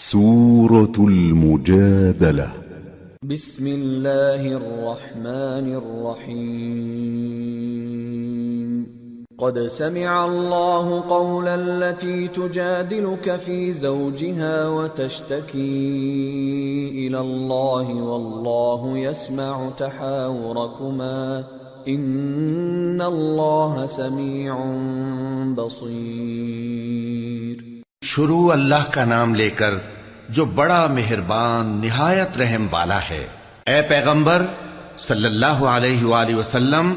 سورة المجادلة. بسم الله الرحمن الرحيم. قد سمع الله قول التي تجادلك في زوجها وتشتكي إلى الله والله يسمع تحاوركما إن الله سميع بصير. شروع اللہ کا نام لے کر جو بڑا مہربان نہایت رحم والا ہے۔ اے پیغمبر صلی اللہ علیہ وآلہ وسلم،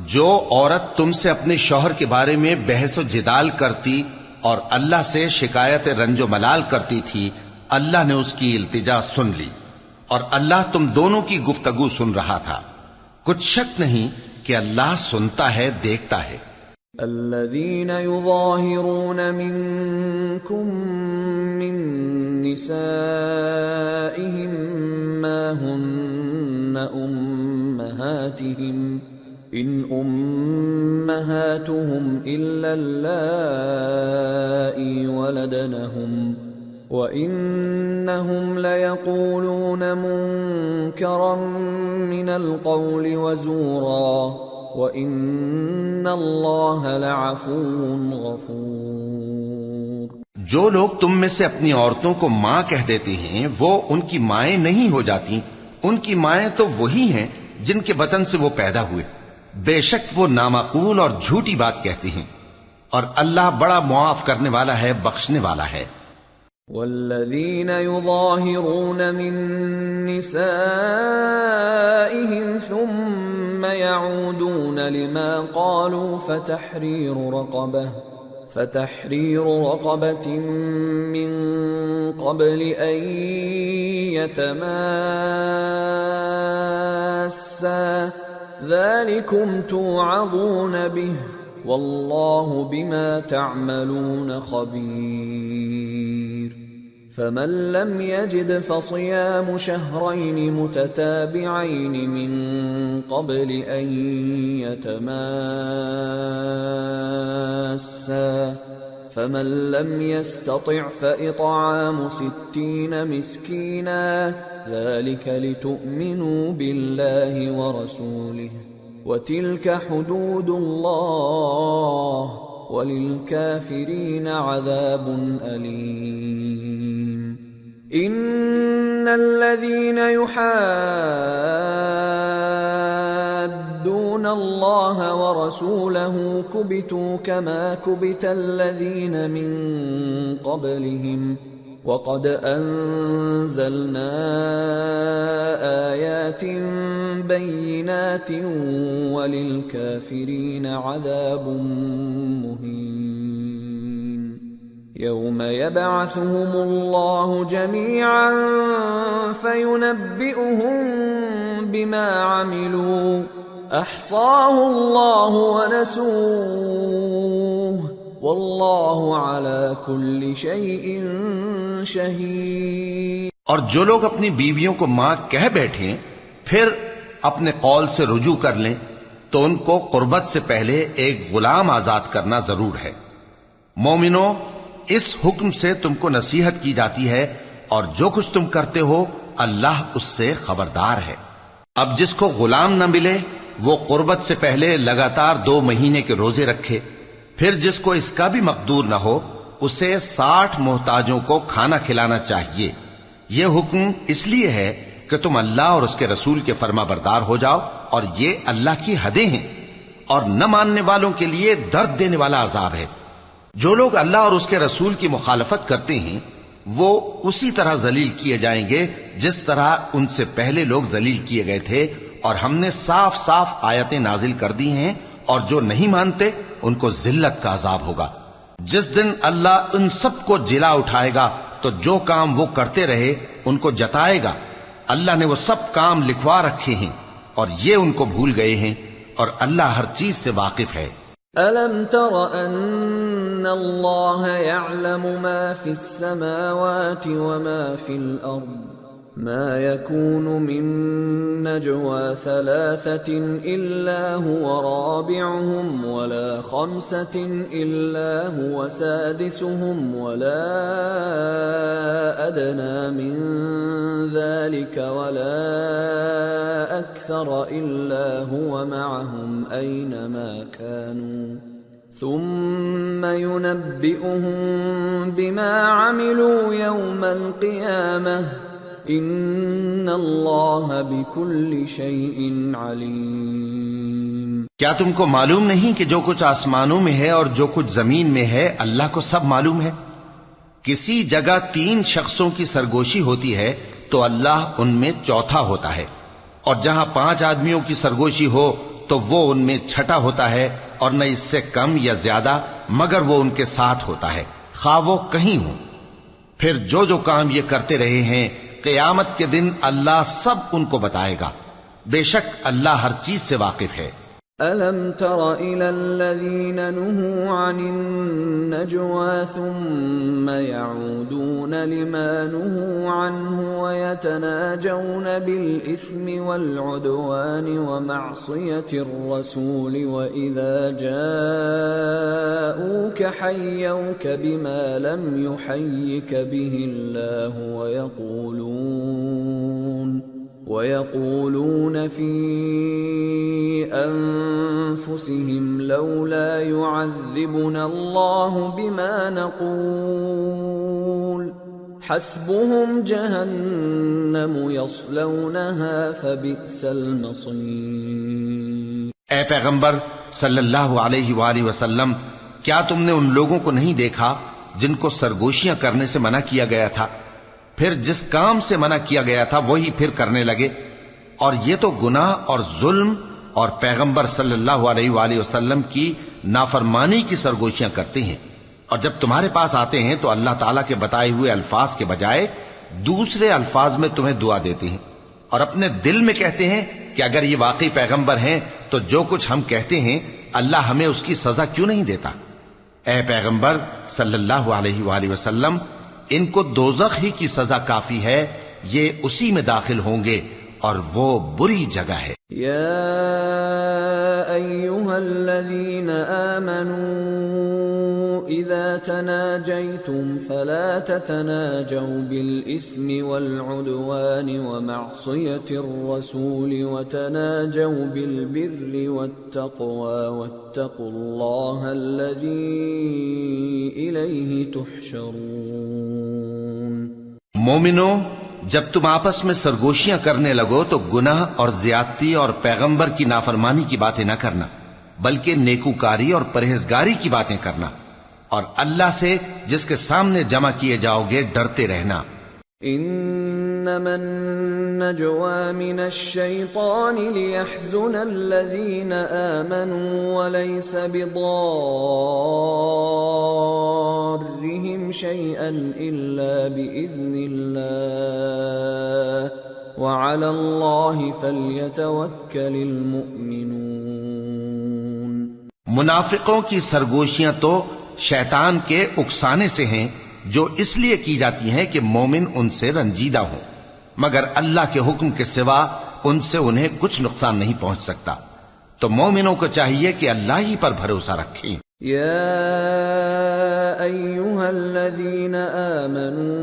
جو عورت تم سے اپنے شوہر کے بارے میں بحث و جدال کرتی اور اللہ سے شکایت رنج و ملال کرتی تھی، اللہ نے اس کی التجا سن لی اور اللہ تم دونوں کی گفتگو سن رہا تھا۔ کچھ شک نہیں کہ اللہ سنتا ہے، دیکھتا ہے۔ الذين يظاهرون منكم من نسائهم ما هن أمهاتهم إن أمهاتهم إلا اللائي ولدنهم وإنهم ليقولون منكرا من القول وزورا وَإِنَّ اللَّهَ لَعَفُوٌّ غَفُورٌ۔ جو لوگ تم میں سے اپنی عورتوں کو ماں کہہ دیتے ہیں وہ ان کی مائیں نہیں ہو جاتی، ان کی مائیں تو وہی ہیں جن کے بطن سے وہ پیدا ہوئے، بے شک وہ نامعقول اور جھوٹی بات کہتے ہیں، اور اللہ بڑا معاف کرنے والا ہے، بخشنے والا ہے۔ والذین یظاہرون من نسائهم ثم يعودون لما قالوا فتحرير رقبة من قبل أن يتماسا ذلكم توعظون به والله بما تعملون خبير. فمن لم يجد فصيام شهرين متتابعين من قبل أن يتماسا فمن لم يستطع فإطعام 60 مسكينا ذلك لتؤمنوا بالله ورسوله وتلك حدود الله وَلِلْكَافِرِينَ عَذَابٌ أَلِيمٌ. إِنَّ الَّذِينَ يُحَادُّونَ اللَّهَ وَرَسُولَهُ كُبِتُوا كَمَا كُبِتَ الَّذِينَ مِن قَبْلِهِمْ وَقَدْ أَنزَلْنَا آيَاتٍ بَيِّنَاتٍ وَلِلْكَافِرِينَ عَذَابٌ مُهِينٌ. يَوْمَ يَبْعَثُهُمُ اللَّهُ جَمِيعًا فَيُنَبِّئُهُم بِمَا عَمِلُوا أَحْصَاهُ اللَّهُ وَنَسُوهُ واللہ علی کل شیء شہید. اور جو لوگ اپنی بیویوں کو ماں کہہ بیٹھیں پھر اپنے قول سے رجوع کر لیں تو ان کو قربت سے پہلے ایک غلام آزاد کرنا ضرور ہے۔ مومنو، اس حکم سے تم کو نصیحت کی جاتی ہے اور جو کچھ تم کرتے ہو اللہ اس سے خبردار ہے۔ اب جس کو غلام نہ ملے وہ قربت سے پہلے لگاتار 2 مہینے کے روزے رکھے، پھر جس کو اس کا بھی مقدور نہ ہو اسے 60 محتاجوں کو کھانا کھلانا چاہیے۔ یہ حکم اس لیے ہے کہ تم اللہ اور اس کے رسول کے فرما بردار ہو جاؤ، اور یہ اللہ کی حدیں ہیں، اور نہ ماننے والوں کے لیے درد دینے والا عذاب ہے۔ جو لوگ اللہ اور اس کے رسول کی مخالفت کرتے ہیں وہ اسی طرح ذلیل کیے جائیں گے جس طرح ان سے پہلے لوگ ذلیل کیے گئے تھے، اور ہم نے صاف صاف آیتیں نازل کر دی ہیں، اور جو نہیں مانتے ان کو ذلت کا عذاب ہوگا۔ جس دن اللہ ان سب کو جلا اٹھائے گا تو جو کام وہ کرتے رہے ان کو جتائے گا۔ اللہ نے وہ سب کام لکھوا رکھے ہیں اور یہ ان کو بھول گئے ہیں، اور اللہ ہر چیز سے واقف ہے۔ أَلَمْ تَرَ أَنَّ اللَّهَ يَعْلَمُ مَا فِي السَّمَاوَاتِ وَمَا فِي الْأَرْضِ ما يكون من نجوى 3 إلا هو رابعهم ولا 5 إلا هو سادسهم ولا أدنى من ذلك ولا أكثر إلا هو معهم أينما كانوا ثم ينبئهم بما عملوا يوم القيامة إن الله بكل شيء عليم۔ کیا تم کو معلوم نہیں کہ جو کچھ آسمانوں میں ہے اور جو کچھ زمین میں ہے اللہ کو سب معلوم ہے؟ کسی جگہ 3 شخصوں کی سرگوشی ہوتی ہے تو اللہ ان میں چوتھا ہوتا ہے، اور جہاں 5 آدمیوں کی سرگوشی ہو تو وہ ان میں چھٹا ہوتا ہے، اور نہ اس سے کم یا زیادہ مگر وہ ان کے ساتھ ہوتا ہے، خواہ وہ کہیں ہوں۔ پھر جو جو کام یہ کرتے رہے ہیں قیامت کے دن اللہ سب ان کو بتائے گا، بے شک اللہ ہر چیز سے واقف ہے۔ أَلَمْ تَرَ إِلَى الَّذِينَ نُهُوا عَنِ النَّجْوَى ثُمَّ يَعُودُونَ لِمَا نُهُوا عَنْهُ وَيَتَنَاجَوْنَ بِالْإِثْمِ وَالْعُدْوَانِ وَمَعْصِيَةِ الرَّسُولِ وَإِذَا جَاءُوكَ حَيَّوْكَ بِمَا لَمْ يُحَيِّكَ بِهِ اللَّهُ وَيَقُولُونَ فِي أَنفُسِهِمْ لَوْلَا يُعَذِّبُنَا اللَّهُ بِمَا نَقُولُ حَسْبُهُمْ جَهَنَّمُ يَصْلَوْنَهَا فَبِئْسَ الْمَصِيرُ۔ اے پیغمبر صلی اللہ علیہ وآلہ وسلم، کیا تم نے ان لوگوں کو نہیں دیکھا جن کو سرگوشیاں کرنے سے منع کیا گیا تھا، پھر جس کام سے منع کیا گیا تھا وہی پھر کرنے لگے؟ اور یہ تو گناہ اور ظلم اور پیغمبر صلی اللہ علیہ وآلہ وسلم کی نافرمانی کی سرگوشیاں کرتے ہیں، اور جب تمہارے پاس آتے ہیں تو اللہ تعالیٰ کے بتائے ہوئے الفاظ کے بجائے دوسرے الفاظ میں تمہیں دعا دیتے ہیں، اور اپنے دل میں کہتے ہیں کہ اگر یہ واقعی پیغمبر ہیں تو جو کچھ ہم کہتے ہیں اللہ ہمیں اس کی سزا کیوں نہیں دیتا؟ اے پیغمبر صلی اللہ علیہ وآلہ وسلم، ان کو دوزخ ہی کی سزا کافی ہے، یہ اسی میں داخل ہوں گے اور وہ بری جگہ ہے۔ یا ایھا الذین آمنوا اذا تناجیتم فلا تتناجوا بالاثم والعدوان ومعصیة الرسول وتناجوا بالبر والتقوى واتقوا اللہ الذی الیہ تحشرون۔ مومنو، جب تم آپس میں سرگوشیاں کرنے لگو تو گناہ اور زیادتی اور پیغمبر کی نافرمانی کی باتیں نہ کرنا، بلکہ نیکوکاری اور پرہیزگاری کی باتیں کرنا، اور اللہ سے جس کے سامنے جمع کیے جاؤ گے ڈرتے رہنا۔ انما النجوى من الشيطان ليحزن الذين آمنوا وليس بضارهم شيئا إلا بإذن الله وعلى الله فليتوكل المؤمنون۔ منافقوں کی سرگوشیاں تو شیطان کے اکسانے سے ہیں جو اس لیے کی جاتی ہیں کہ مومن ان سے رنجیدہ ہوں، مگر اللہ کے حکم کے سوا ان سے انہیں کچھ نقصان نہیں پہنچ سکتا، تو مومنوں کو چاہیے کہ اللہ ہی پر بھروسہ رکھیں۔ یا ایھا الذین آمنوا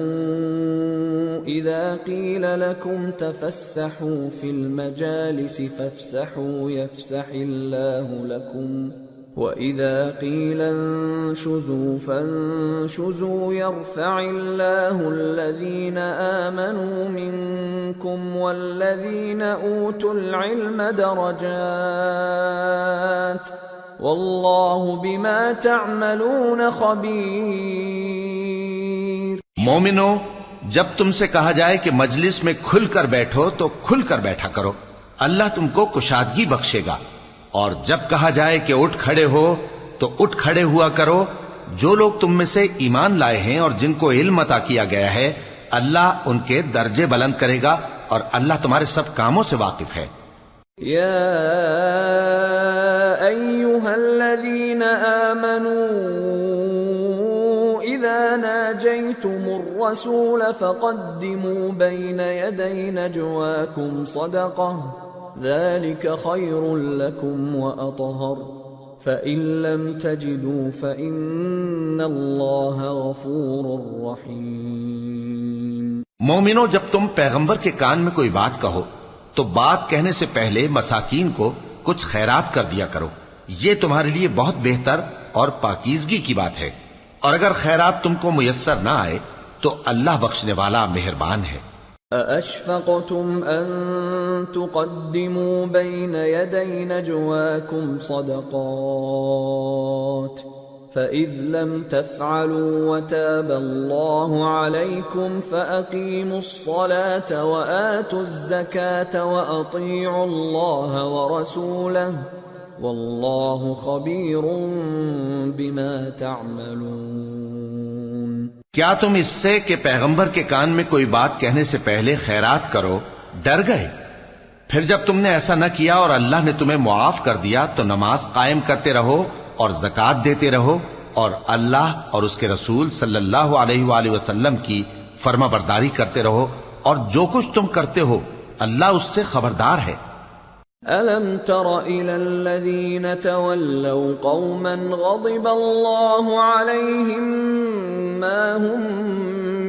اذا قیل لکم تفسحوا فی المجالس فافسحوا یفسح اللہ لکم وَإِذَا قِيلَ انشُزُوا فَانشُزُوا يَرْفَعِ اللَّهُ الَّذِينَ آمَنُوا مِنكُمْ وَالَّذِينَ أُوتُوا الْعِلْمَ دَرَجَاتٍ وَاللَّهُ بِمَا تَعْمَلُونَ خَبِيرٌ۔ مومنو، جب تم سے کہا جائے کہ مجلس میں کھل کر بیٹھو تو کھل کر بیٹھا کرو، اللہ تم کو کشادگی بخشے گا، اور جب کہا جائے کہ اٹھ کھڑے ہو تو اٹھ کھڑے ہوا کرو۔ جو لوگ تم میں سے ایمان لائے ہیں اور جن کو علم عطا کیا گیا ہے اللہ ان کے درجے بلند کرے گا، اور اللہ تمہارے سب کاموں سے واقف ہے۔ یا ایھا الذین آمنوا اذا ناجیتم الرسول فقدموا بین یدی نجواکم صدقہ ذلك خير لكم وأطهر فإن لم تجدوا فإن الله غفور رحيم۔ مومنو، جب تم پیغمبر کے کان میں کوئی بات کہو تو بات کہنے سے پہلے مساکین کو کچھ خیرات کر دیا کرو، یہ تمہارے لیے بہت بہتر اور پاکیزگی کی بات ہے، اور اگر خیرات تم کو میسر نہ آئے تو اللہ بخشنے والا مہربان ہے۔ أَأَشْفَقْتُمْ أَن تُقَدِّمُوا بَيْنَ يَدَيْ نَجْوَاكُمْ صَدَقَاتٍ فَإِذْ لَمْ تَفْعَلُوا وَتَابَ اللَّهُ عَلَيْكُمْ فَأَقِيمُوا الصَّلَاةَ وَآتُوا الزَّكَاةَ وَأَطِيعُوا اللَّهَ وَرَسُولَهُ وَاللَّهُ خَبِيرٌ بِمَا تَعْمَلُونَ۔ کیا تم اس سے کہ پیغمبر کے کان میں کوئی بات کہنے سے پہلے خیرات کرو ڈر گئے؟ پھر جب تم نے ایسا نہ کیا اور اللہ نے تمہیں معاف کر دیا تو نماز قائم کرتے رہو اور زکوٰۃ دیتے رہو، اور اللہ اور اس کے رسول صلی اللہ علیہ وآلہ وسلم کی فرما برداری کرتے رہو، اور جو کچھ تم کرتے ہو اللہ اس سے خبردار ہے۔ أَلَمْ تَرَ إِلَى الَّذِينَ تَوَلَّوْا قَوْمًا غَضِبَ اللَّهُ عَلَيْهِمْ مَا هُمْ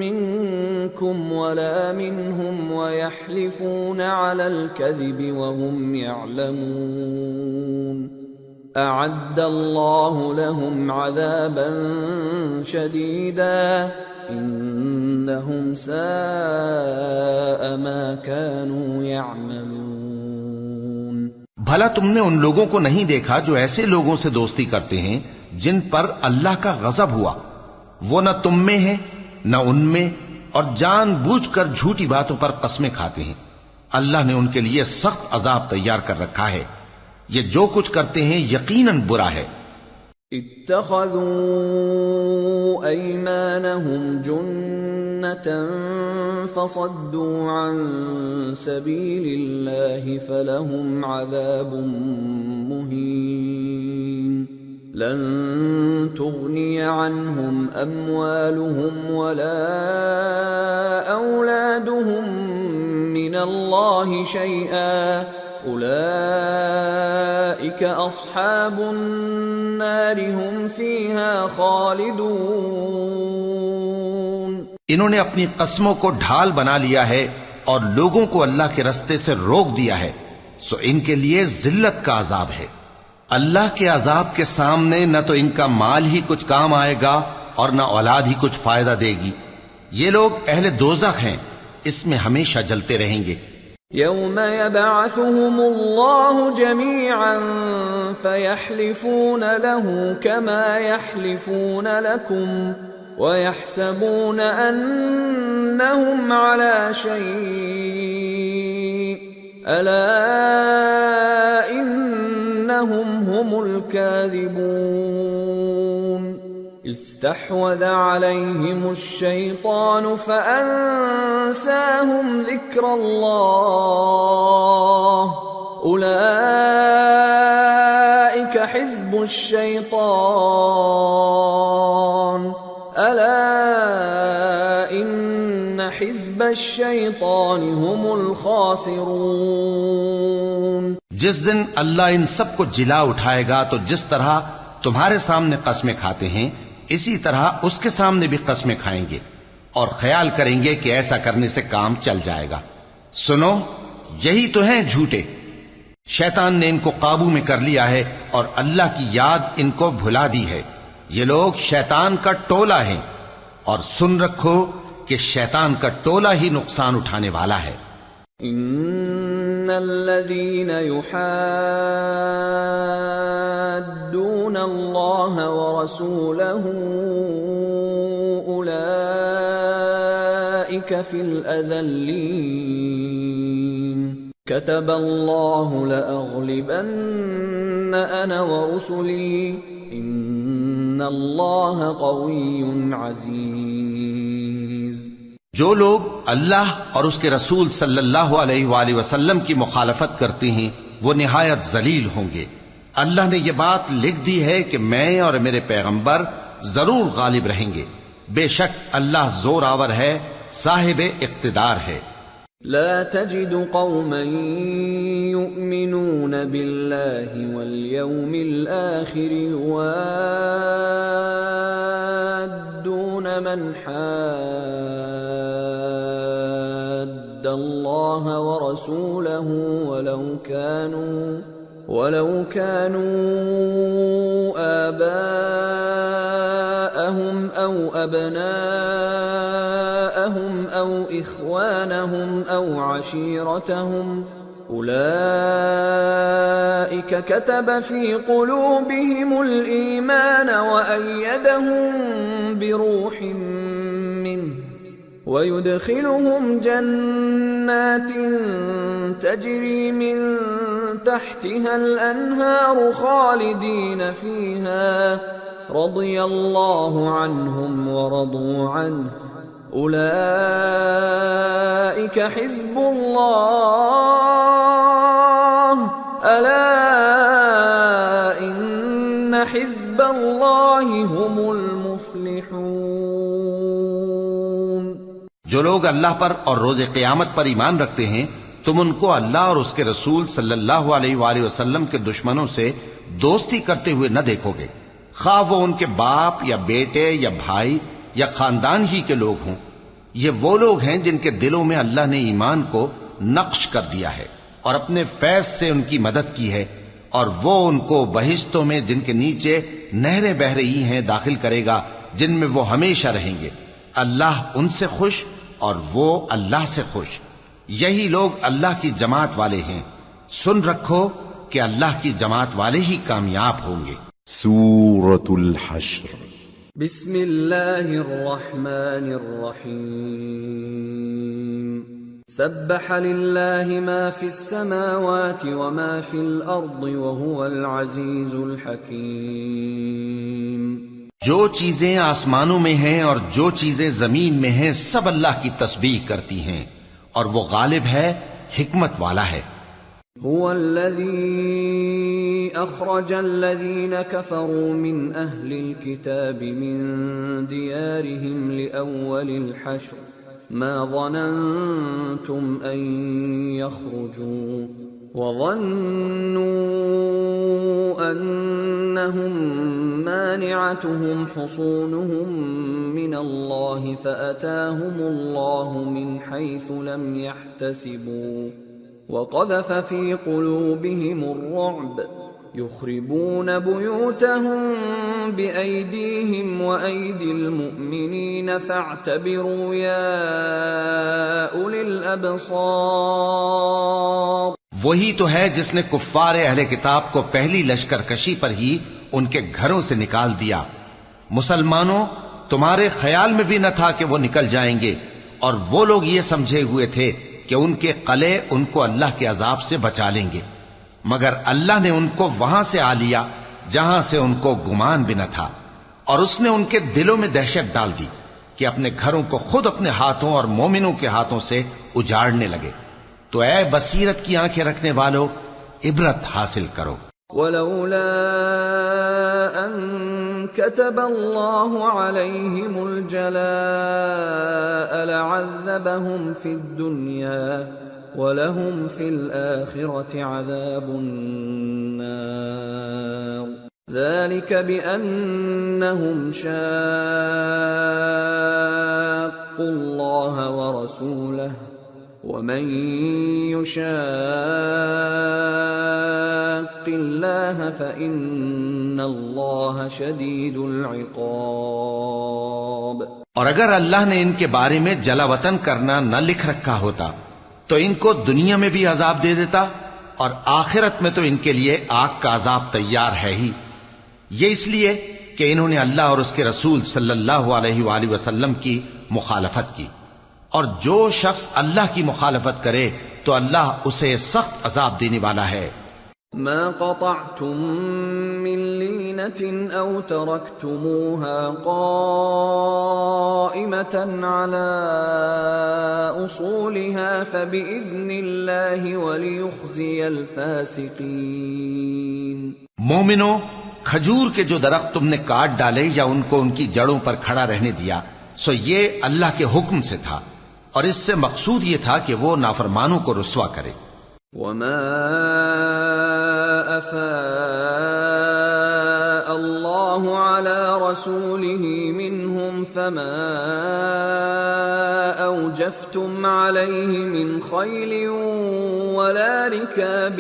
مِنكُمْ وَلَا مِنْهُمْ وَيَحْلِفُونَ عَلَى الْكَذِبِ وَهُمْ يَعْلَمُونَ أَعَدَّ اللَّهُ لَهُمْ عَذَابًا شَدِيدًا إِنَّهُمْ سَاءَ مَا كَانُوا يَعْمَلُونَ۔ بھلا تم نے ان لوگوں کو نہیں دیکھا جو ایسے لوگوں سے دوستی کرتے ہیں جن پر اللہ کا غضب ہوا؟ وہ نہ تم میں ہے نہ ان میں، اور جان بوجھ کر جھوٹی باتوں پر قسمیں کھاتے ہیں۔ اللہ نے ان کے لیے سخت عذاب تیار کر رکھا ہے، یہ جو کچھ کرتے ہیں یقیناً برا ہے۔ اتخذوا أيمانهم جنة فصدوا عن سبيل الله فلهم عذاب مهين لن تغني عنهم أموالهم ولا أولادهم من الله شيئا أولئك أصحاب النار هم فيها خالدون۔ انہوں نے اپنی قسموں کو ڈھال بنا لیا ہے اور لوگوں کو اللہ کے رستے سے روک دیا ہے، سو ان کے لیے ذلت کا عذاب ہے۔ اللہ کے عذاب کے سامنے نہ تو ان کا مال ہی کچھ کام آئے گا اور نہ اولاد ہی کچھ فائدہ دے گی۔ یہ لوگ اہل دوزخ ہیں، اس میں ہمیشہ جلتے رہیں گے۔ يوم يبعثهم الله جميعا فيحلفون له كما يحلفون لكم ويحسبون أنهم على شيء ألا إنهم هم الكاذبون استحوذ عليهم الشيطان فأنساهم ذكر الله أولئك حزب الشيطان ألا إن حزب الشيطان هم الخاسرون۔ جس دن اللہ ان سب کو جلا اٹھائے گا تو جس طرح تمہارے سامنے قسمیں کھاتے ہیں اسی طرح اس کے سامنے بھی قسمیں کھائیں گے اور خیال کریں گے کہ ایسا کرنے سے کام چل جائے گا۔ سنو، یہی تو ہیں جھوٹے۔ شیطان نے ان کو قابو میں کر لیا ہے اور اللہ کی یاد ان کو بھلا دی ہے۔ یہ لوگ شیطان کا ٹولہ ہیں، اور سن رکھو کہ شیطان کا ٹولہ ہی نقصان اٹھانے والا ہے۔ ان الذين يحادون الله ورسوله اولئك في الاذلين كتب الله لأغلبن انا ورسلي ان الله قوي عزيز۔ جو لوگ اللہ اور اس کے رسول صلی اللہ علیہ وآلہ وسلم کی مخالفت کرتے ہیں وہ نہایت ذلیل ہوں گے۔ اللہ نے یہ بات لکھ دی ہے کہ میں اور میرے پیغمبر ضرور غالب رہیں گے، بے شک اللہ زور آور ہے، صاحب اقتدار ہے۔ لا تجد قوما يؤمنون بالله واليوم الآخر يوادون من حاد يحاد الله ورسوله ولو كانوا آباءهم أو أبناءهم أو إخوانهم أو عشيرتهم أولئك كتب في قلوبهم الإيمان وأيدهم بروح منه ويدخلهم جنات تجري من تحتها الأنهار خالدين فيها رضي الله عنهم ورضوا عنه أولئك حزب الله ألا إن حزب الله هم المفلحون۔ جو لوگ اللہ پر اور روز قیامت پر ایمان رکھتے ہیں تم ان کو اللہ اور اس کے رسول صلی اللہ علیہ وآلہ وسلم کے دشمنوں سے دوستی کرتے ہوئے نہ دیکھو گے، خواہ وہ ان کے باپ یا بیٹے یا بھائی یا خاندان ہی کے لوگ ہوں۔ یہ وہ لوگ ہیں جن کے دلوں میں اللہ نے ایمان کو نقش کر دیا ہے اور اپنے فیض سے ان کی مدد کی ہے، اور وہ ان کو بہشتوں میں جن کے نیچے نہریں بہہ رہی ہیں داخل کرے گا، جن میں وہ ہمیشہ رہیں گے۔ اللہ ان سے خوش اور وہ اللہ سے خوش۔ یہی لوگ اللہ کی جماعت والے ہیں۔ سن رکھو کہ اللہ کی جماعت والے ہی کامیاب ہوں گے۔ سورة الحشر۔ بسم اللہ الرحمن الرحیم۔ سبح للہ ما فی السماوات وما فی الارض وهو العزیز الحکیم۔ جو چیزیں آسمانوں میں ہیں اور جو چیزیں زمین میں ہیں سب اللہ کی تسبیح کرتی ہیں اور وہ غالب ہے، حکمت والا ہے۔ هو الذي أخرج الذين كفروا من أهل الكتاب من ديارهم لأول الحشر ما ظننتم أن يخرجوا وظنوا أنهم مانعتهم حصونهم من الله فأتاهم الله من حيث لم يحتسبوا وقذف في قلوبهم الرعب يخربون بيوتهم بأيديهم وأيدي المؤمنين فاعتبروا يا أولي الأبصار۔ وہی تو ہے جس نے کفار اہل کتاب کو پہلی لشکر کشی پر ہی ان کے گھروں سے نکال دیا۔ مسلمانوں، تمہارے خیال میں بھی نہ تھا کہ وہ نکل جائیں گے، اور وہ لوگ یہ سمجھے ہوئے تھے کہ ان کے قلعے ان کو اللہ کے عذاب سے بچا لیں گے، مگر اللہ نے ان کو وہاں سے آ لیا جہاں سے ان کو گمان بھی نہ تھا، اور اس نے ان کے دلوں میں دہشت ڈال دی کہ اپنے گھروں کو خود اپنے ہاتھوں اور مومنوں کے ہاتھوں سے اجاڑنے لگے۔ تو اے بصیرت کی آنکھیں رکھنے والو، عبرت حاصل کرو۔ ولولا ان كتب الله عليهم الجلاء لعذبهم في الدنيا ولهم في الآخرة عذاب النار ذلك بأنهم شاقوا الله ورسوله ومن يشاق الله فإن الله شديد العقاب۔ اور اگر اللہ نے ان کے بارے میں جلا وطن کرنا نہ لکھ رکھا ہوتا تو ان کو دنیا میں بھی عذاب دے دیتا، اور آخرت میں تو ان کے لیے آگ کا عذاب تیار ہے ہی۔ یہ اس لیے کہ انہوں نے اللہ اور اس کے رسول صلی اللہ علیہ وآلہ وسلم کی مخالفت کی، اور جو شخص اللہ کی مخالفت کرے تو اللہ اسے سخت عذاب دینے والا ہے۔ ما قطعتم من لينة أو تركتموها قائمة على أصولها فبإذن الله وليخزي الفاسقين۔ مومنو، کھجور کے جو درخت تم نے کاٹ ڈالے یا ان کو ان کی جڑوں پر کھڑا رہنے دیا سو یہ اللہ کے حکم سے تھا، اور اس سے مقصود یہ تھا کہ وہ نافرمانوں کو رسوا کرے۔ وما أفاء الله على رسوله منهم فما أوجفتم اخْتَلَفْتُمْ عَلَيْهِ مِنْ خَيْلٍ وَلَا رِكَابٍ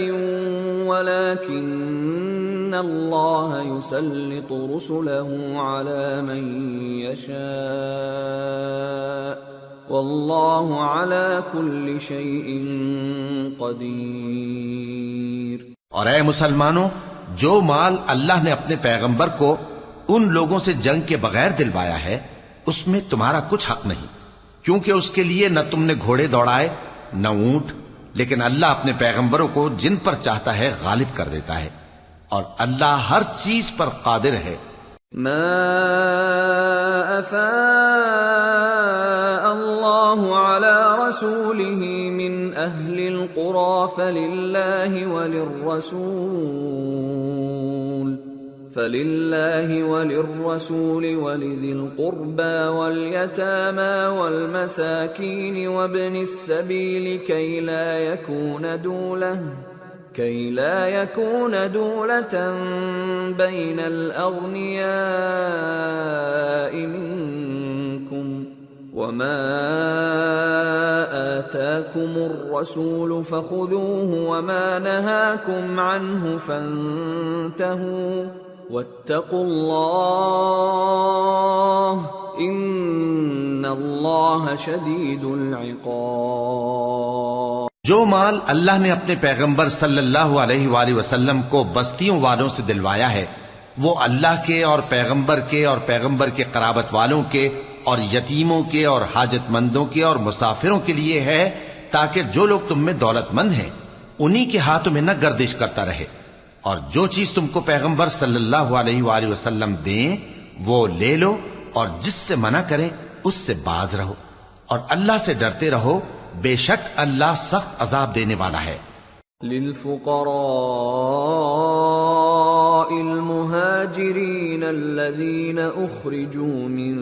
وَلَكِنَّ اللَّهَ يُسَلِّطُ رُسُلَهُ عَلَى مَن يَشَاءُ وَاللَّهُ عَلَى كُلِّ شَيْءٍ قَدِيرٌ۔ اور اے مسلمانوں، جو مال اللہ نے اپنے پیغمبر کو ان لوگوں سے جنگ کے بغیر دلوایا ہے اس میں تمہارا کچھ حق نہیں، کیونکہ اس کے لیے نہ تم نے گھوڑے دوڑائے نہ اونٹ، لیکن اللہ اپنے پیغمبروں کو جن پر چاہتا ہے غالب کر دیتا ہے، اور اللہ ہر چیز پر قادر ہے۔ ما افاء اللہ علی رسوله من اہل القرى فللہ وللرسول ولذی القربى واليتامى والمساکین وابن السبیل کئی لا يكون دولة بين الأغنياء منكم وما آتاكم الرسول فخذوه وما نهاكم عنه فانتهوا واتقوا الله إن الله شديد العقاب۔ جو مال اللہ نے اپنے پیغمبر صلی اللہ علیہ وآلہ وسلم کو بستیوں والوں سے دلوایا ہے وہ اللہ کے اور پیغمبر کے قرابت والوں کے اور یتیموں کے اور حاجت مندوں کے اور مسافروں کے لیے ہے، تاکہ جو لوگ تم میں دولت مند ہیں انہی کے ہاتھوں میں نہ گردش کرتا رہے، اور جو چیز تم کو پیغمبر صلی اللہ علیہ وآلہ وسلم دیں وہ لے لو، اور جس سے منع کریں اس سے باز رہو، اور اللہ سے ڈرتے رہو، بے شک اللہ سخت عذاب دینے والا ہے۔ للفقراء المهاجرين الذين أخرجوا من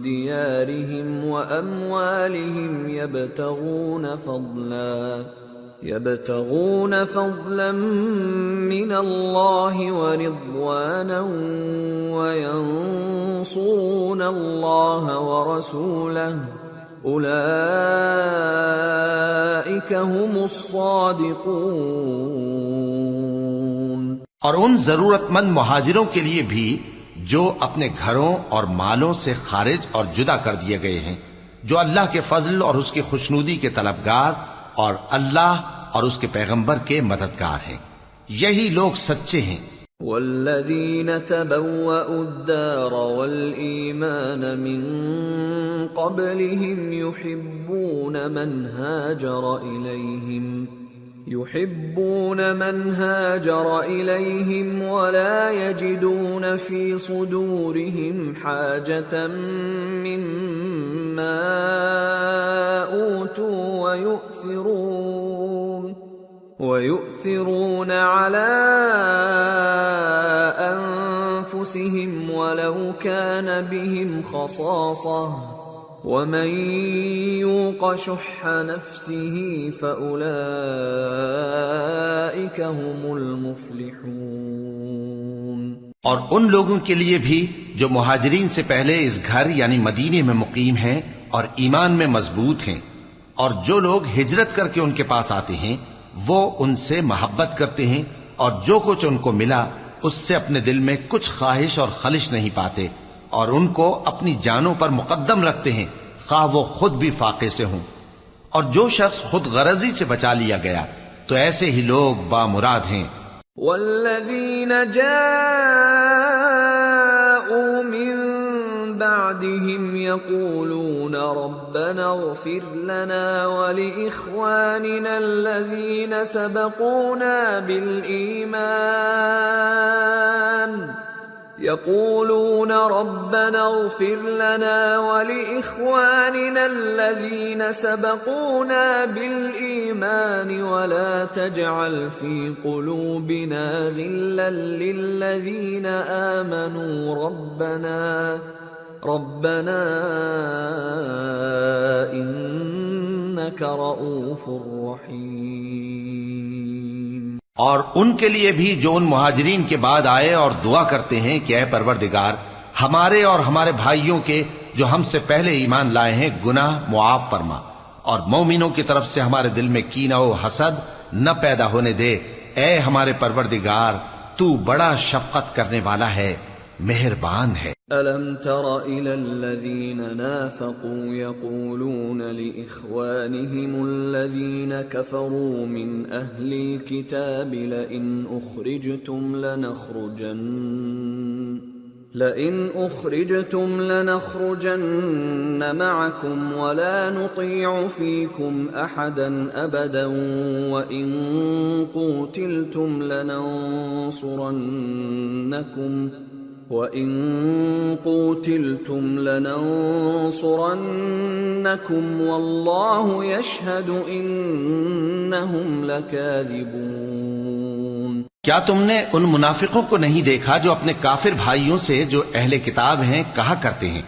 ديارهم وأموالهم يبتغون فضلا من الله ورضوانا وينصرون الله ورسوله اولئک هم الصادقون۔ اور ان ضرورت مند مہاجروں کے لیے بھی جو اپنے گھروں اور مالوں سے خارج اور جدا کر دیے گئے ہیں، جو اللہ کے فضل اور اس کی خوشنودی کے طلبگار اور اللہ اور اس کے پیغمبر کے مددگار ہیں، یہی لوگ سچے ہیں۔ والذین تبوأوا الدار والایمان من قبلهم يحبون من هاجر إليهم ولا يجدون في صدورهم حاجة مما أوتوا ويؤثرون على أنفسهم ولو كان بهم خصاصة ومن يوق شح نفسه فأولئك هم المفلحون۔ اور ان لوگوں کے لیے بھی جو مہاجرین سے پہلے اس گھر یعنی مدینے میں مقیم ہیں اور ایمان میں مضبوط ہیں، اور جو لوگ ہجرت کر کے ان کے پاس آتے ہیں وہ ان سے محبت کرتے ہیں، اور جو کچھ ان کو ملا اس سے اپنے دل میں کچھ خواہش اور خلش نہیں پاتے، اور ان کو اپنی جانوں پر مقدم رکھتے ہیں خواہ وہ خود بھی فاقے سے ہوں۔ اور جو شخص خود غرضی سے بچا لیا گیا تو ایسے ہی لوگ بامراد ہیں۔ والذین جاءوا من بعدهم يقولون ربنا اغفر لنا ولإخواننا الذين سبقونا بالإيمان ولا تجعل في قلوبنا غلا للذين آمنوا ربنا إنك رؤوف رحيم۔ اور ان کے لیے بھی جو ان مہاجرین کے بعد آئے اور دعا کرتے ہیں کہ اے پروردگار ہمارے اور ہمارے بھائیوں کے جو ہم سے پہلے ایمان لائے ہیں گناہ معاف فرما، اور مومنوں کی طرف سے ہمارے دل میں کینہ و حسد نہ پیدا ہونے دے۔ اے ہمارے پروردگار، تو بڑا شفقت کرنے والا ہے، مہربان ہے۔ أَلَمْ تَرَ إِلَى الَّذِينَ نَافَقُوا يَقُولُونَ لِإِخْوَانِهِمُ الَّذِينَ كَفَرُوا مِنْ أَهْلِ الْكِتَابِ لَئِنْ أُخْرِجْتُمْ لَنَخْرُجَنَّ مَعَكُمْ وَلَا نُطِيعُ فِيكُمْ أَحَدًا أَبَدًا وَإِنْ قُوتِلْتُمْ لَنَنْصُرَنَّكُمْ وَاللَّهُ يَشْهَدُ إِنَّهُمْ لَكَاذِبُونَ۔ کیا تم نے ان منافقوں کو نہیں دیکھا جو اپنے کافر بھائیوں سے جو اہل کتاب ہیں کہا کرتے ہیں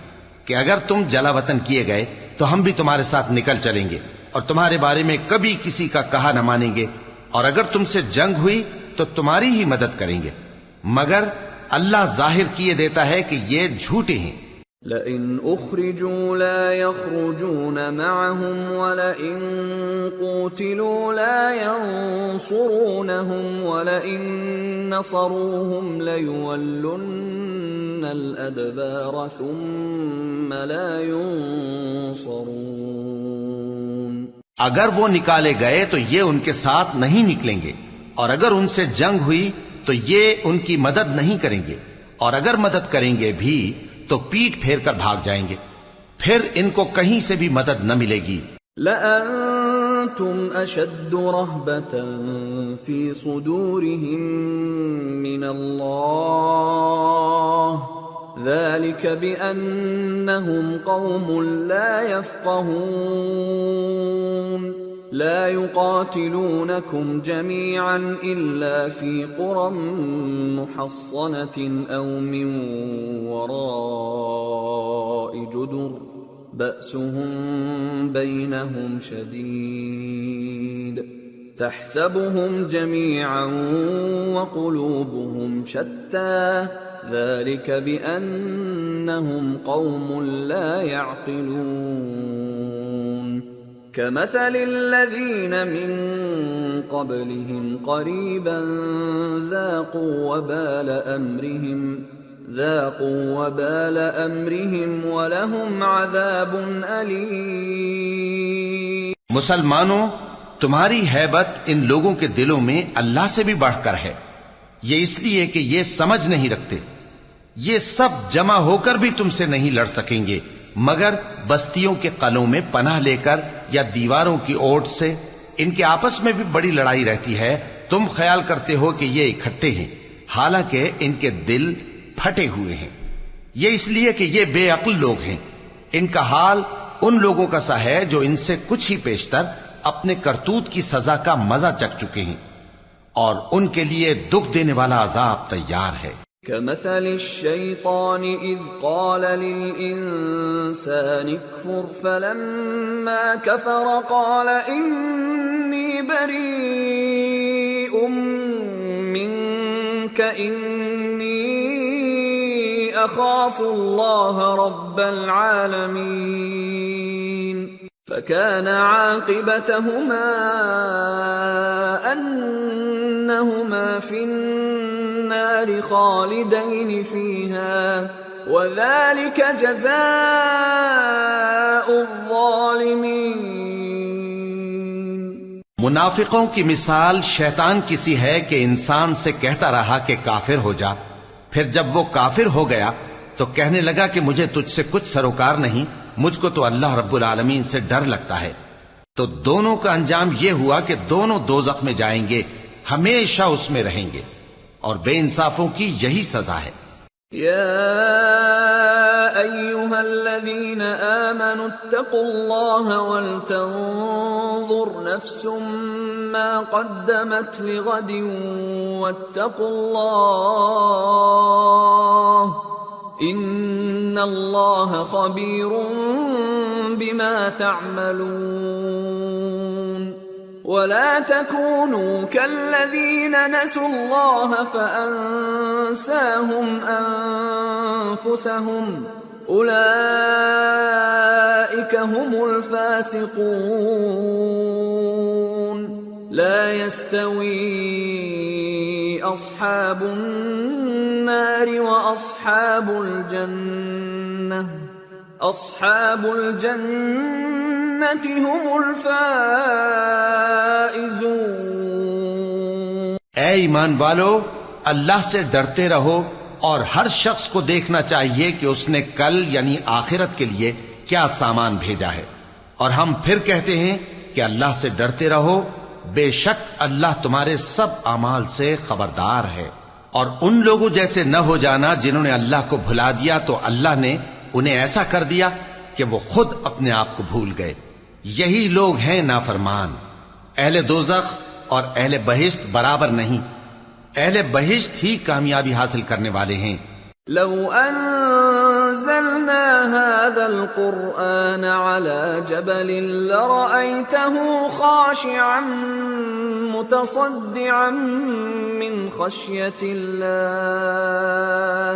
کہ اگر تم جلا وطن کیے گئے تو ہم بھی تمہارے ساتھ نکل چلیں گے اور تمہارے بارے میں کبھی کسی کا کہا نہ مانیں گے، اور اگر تم سے جنگ ہوئی تو تمہاری ہی مدد کریں گے، مگر اللہ ظاہر کیے دیتا ہے کہ یہ جھوٹے ہیں۔ لَئِنْ أُخْرِجُوا لَا يَخْرُجُونَ مَعَهُمْ وَلَئِنْ قُوتِلُوا لَا يَنْصُرُونَهُمْ وَلَئِنْ نَصَرُوهُمْ لَيُوَلُّنَّ الْأَدْبَارَ ثُمَّ لَا يُنْصَرُونَ۔ اگر وہ نکالے گئے تو یہ ان کے ساتھ نہیں نکلیں گے، اور اگر ان سے جنگ ہوئی تو یہ ان کی مدد نہیں کریں گے، اور اگر مدد کریں گے بھی تو پیٹ پھیر کر بھاگ جائیں گے، پھر ان کو کہیں سے بھی مدد نہ ملے گی۔ لَأَنْتُمْ أَشَدُّ رَهْبَةً فِي صُدُورِهِمْ مِنَ اللَّهِ ذَلِكَ بِأَنَّهُمْ قَوْمٌ لَا يَفْقَهُونَ لا يقاتلونكم جميعا إلا في قرى محصنة أو من وراء جدر بأسهم بينهم شديد تحسبهم جميعا وقلوبهم شتى ذلك بأنهم قوم لا يعقلون كمثل الذين من قبلهم قريبا ذاقوا وبال أمرهم ولهم عذاب أليم۔ مسلمانوں، تمہاری ہیبت ان لوگوں کے دلوں میں اللہ سے بھی بڑھ کر ہے، یہ اس لیے کہ یہ سمجھ نہیں رکھتے۔ یہ سب جمع ہو کر بھی تم سے نہیں لڑ سکیں گے مگر بستیوں کے قلعوں میں پناہ لے کر یا دیواروں کی اوٹ سے۔ ان کے آپس میں بھی بڑی لڑائی رہتی ہے، تم خیال کرتے ہو کہ یہ اکٹھے ہیں، حالانکہ ان کے دل پھٹے ہوئے ہیں۔ یہ اس لیے کہ یہ بے عقل لوگ ہیں۔ ان کا حال ان لوگوں کا سا ہے جو ان سے کچھ ہی پیشتر اپنے کرتوت کی سزا کا مزہ چکھ چکے ہیں، اور ان کے لیے دکھ دینے والا عذاب تیار ہے۔ كمثل الشيطان إذ قال للإنسان اكفر فلما كفر قال إني بريء منك إني أخاف الله رب العالمين فكان عاقبتهما أنهما في النار خالدين فيها وذلك جزاء الظالمين۔ منافقوں کی مثال شیطان کی سی ہے کہ انسان سے کہتا رہا کہ کافر ہو جا، پھر جب وہ کافر ہو گیا تو کہنے لگا کہ مجھے تجھ سے کچھ سروکار نہیں، مجھ کو تو اللہ رب العالمین سے ڈر لگتا ہے۔ تو دونوں کا انجام یہ ہوا کہ دونوں دوزخ میں جائیں گے، ہمیشہ اس میں رہیں گے، اور بے انصافوں کی یہی سزا ہے۔ یا ایھا الذین آمنوا اتقوا اللہ ولتنظر نفس ما قدمت لغد واتقوا اللہ ان اللہ خبیر بما تعملون ولا تكونوا كالذين نسوا الله فأنساهم أنفسهم أولئك هم الفاسقون لا يستوي أصحاب النار وأصحاب الجنة أصحاب الجنة هم الفائزون۔ اے ایمان والو، اللہ سے ڈرتے رہو اور ہر شخص کو دیکھنا چاہیے کہ اس نے کل یعنی آخرت کے لیے کیا سامان بھیجا ہے، اور ہم پھر کہتے ہیں کہ اللہ سے ڈرتے رہو، بے شک اللہ تمہارے سب اعمال سے خبردار ہے۔ اور ان لوگوں جیسے نہ ہو جانا جنہوں نے اللہ کو بھلا دیا تو اللہ نے انہیں ایسا کر دیا کہ وہ خود اپنے آپ کو بھول گئے۔ یہی لوگ ہیں نافرمان۔ اہل دوزخ اور اہل بہشت برابر نہیں، اہل بہشت ہی کامیابی حاصل کرنے والے ہیں۔ لو انزلنا هذا القرآن على جبل لرأيته خاشعا متصدعا من خشية الله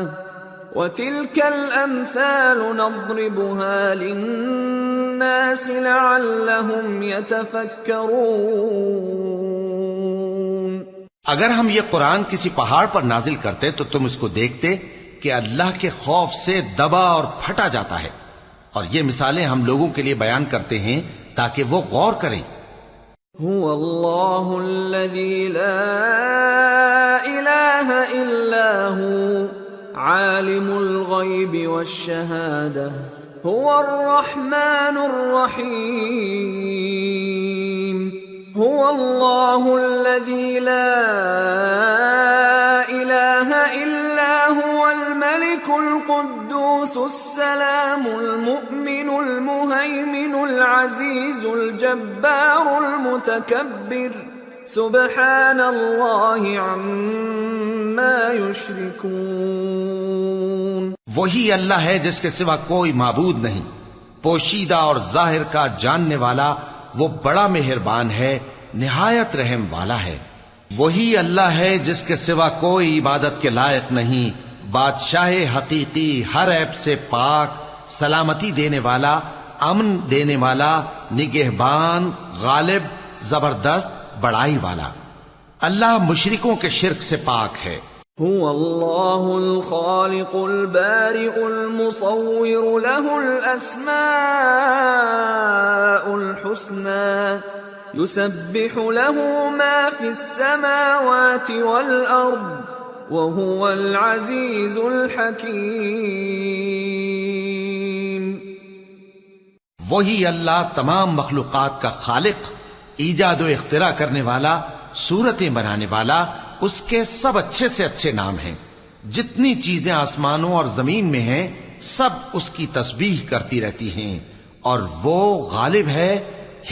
وتلك الأمثال نضربها للناس لعلهم يتفكرون۔ اگر ہم یہ قرآن کسی پہاڑ پر نازل کرتے تو تم اس کو دیکھتے کہ اللہ کے خوف سے دبا اور پھٹا جاتا ہے، اور یہ مثالیں ہم لوگوں کے لیے بیان کرتے ہیں تاکہ وہ غور کریں۔ هو اللہ الذی لا الہ الا هو عالم الغیب والشہادہ هو الرحمن الرحیم هو اللہ الذی لا الہ الا هو الملك القدوس السلام المؤمن المهيمن العزيز الجبار المتكبر سبحان اللہ عما يشركون۔ وہی اللہ ہے جس کے سوا کوئی معبود نہیں، پوشیدہ اور ظاہر کا جاننے والا، وہ بڑا مہربان ہے، نہایت رحم والا ہے۔ وہی اللہ ہے جس کے سوا کوئی عبادت کے لائق نہیں، بادشاہ حقیقی، ہر عیب سے پاک، سلامتی دینے والا، امن دینے والا، نگہبان، غالب، زبردست، بڑائی والا۔ اللہ مشرکوں کے شرک سے پاک ہے۔ هو اللہ الخالق البارئ المصور له الاسماء الحسنى يسبح له ما في السماوات والارض وهو العزيز الحكيم۔ وہی اللہ تمام مخلوقات کا خالق، ایجاد و اختراع کرنے والا، صورتیں بنانے والا، اس کے سب اچھے سے اچھے نام ہیں۔ جتنی چیزیں آسمانوں اور زمین میں ہیں سب اس کی تسبیح کرتی رہتی ہیں، اور وہ غالب ہے،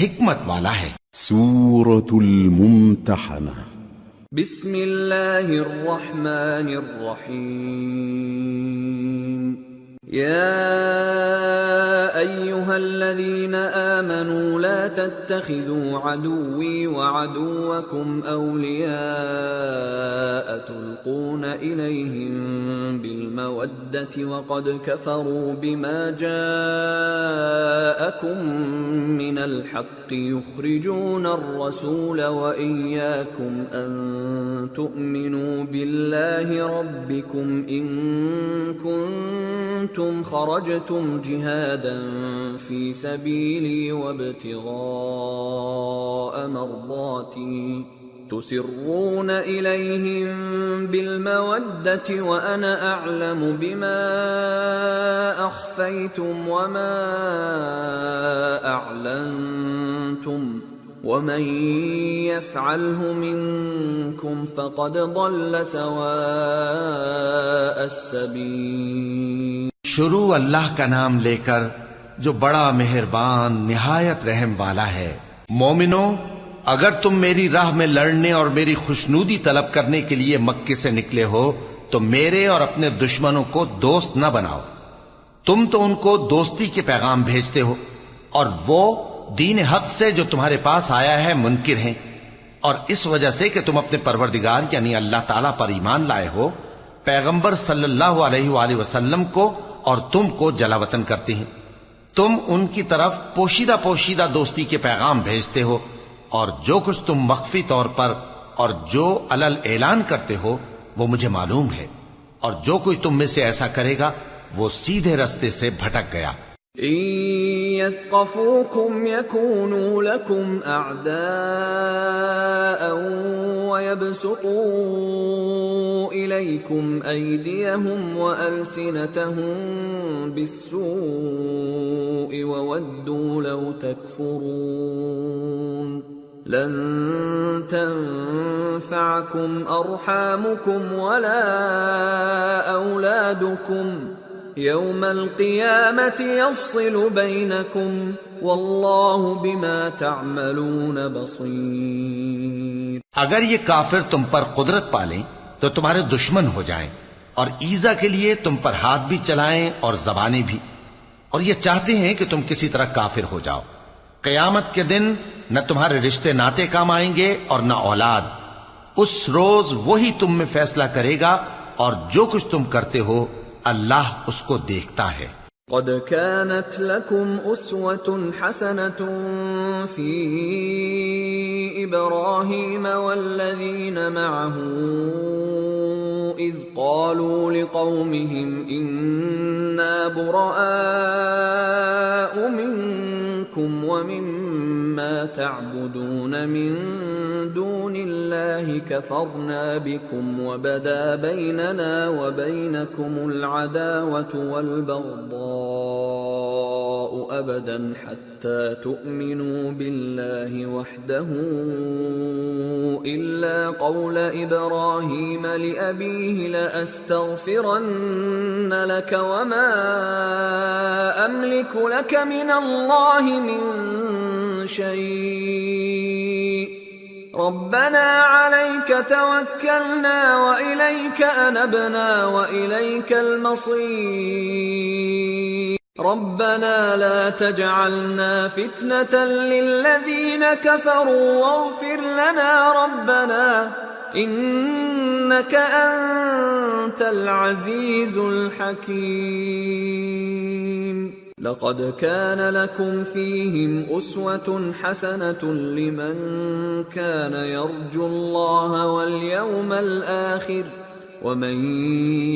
حکمت والا ہے۔ سورة الممتحنة۔ بسم اللہ الرحمن الرحیم۔ یا ایہا الذین آمنوا لا تتخذوا عدوی وعدوکم اولیاء تلقون الیہم بالمودة وقد کفروا بما جاءکم من الحق یخرجون الرسول وإیاکم ان تؤمنوا باللہ ربکم ان کنتم خرجتم جہادا فی سبیلی وابتغاء مرضاتی تسرون الیہم بالمودة وانا اعلم بما اخفیتم وما اعلنتم ومن يفعله منكم فقد ضل سواء السبيل۔ شروع اللہ کا نام لے کر جو بڑا مہربان نہایت رحم والا ہے۔ مومنو، اگر تم میری راہ میں لڑنے اور میری خوشنودی طلب کرنے کے لیے مکے سے نکلے ہو تو میرے اور اپنے دشمنوں کو دوست نہ بناؤ۔ تم تو ان کو دوستی کے پیغام بھیجتے ہو اور وہ دین حق سے جو تمہارے پاس آیا ہے منکر ہیں، اور اس وجہ سے کہ تم اپنے پروردگار یعنی اللہ تعالیٰ پر ایمان لائے ہو، پیغمبر صلی اللہ علیہ وآلہ وسلم کو اور تم کو جلا وطن کرتے ہیں. تم ان کی طرف پوشیدہ پوشیدہ دوستی کے پیغام بھیجتے ہو، اور جو کچھ تم مخفی طور پر اور جو علل اعلان کرتے ہو وہ مجھے معلوم ہے، اور جو کوئی تم میں سے ایسا کرے گا وہ سیدھے رستے سے بھٹک گیا. إن يثقفوكم يكونوا لكم أعداء ويبسطوا إليكم أيديهم وألسنتهم بالسوء وودوا لو تكفرون لن تنفعكم أرحامكم ولا أولادكم يوم القيامة يفصل بينكم والله بما تعملون بصير. اگر یہ کافر تم پر قدرت پالیں تو تمہارے دشمن ہو جائیں، اور ایذا کے لیے تم پر ہاتھ بھی چلائیں اور زبانیں بھی، اور یہ چاہتے ہیں کہ تم کسی طرح کافر ہو جاؤ. قیامت کے دن نہ تمہارے رشتے ناتے کام آئیں گے اور نہ اولاد. اس روز وہی تم میں فیصلہ کرے گا، اور جو کچھ تم کرتے ہو اللہ اس کو دیکھتا ہے. قد كانت لكم أسوة حسنة في إبراهيم والذين معه إذ قالوا لقومهم إنا براء منكم ومما تعبدون من دون الله كفرنا بكم وبدا بيننا وبينكم العداوة والبغضاء أبدا حتى تؤمنوا بالله وحده إلا قول إبراهيم لأبيه لأستغفرن لك وما أملك لك من الله من شيء ربنا عليك توكلنا وإليك أنبنا وإليك المصير ربنا لا تجعلنا فتنة للذين كفروا واغفر لنا ربنا إنك أنت العزيز الحكيم. لقد كان لكم فيهم أسوة حسنة لمن كان يرجو الله واليوم الآخر ومن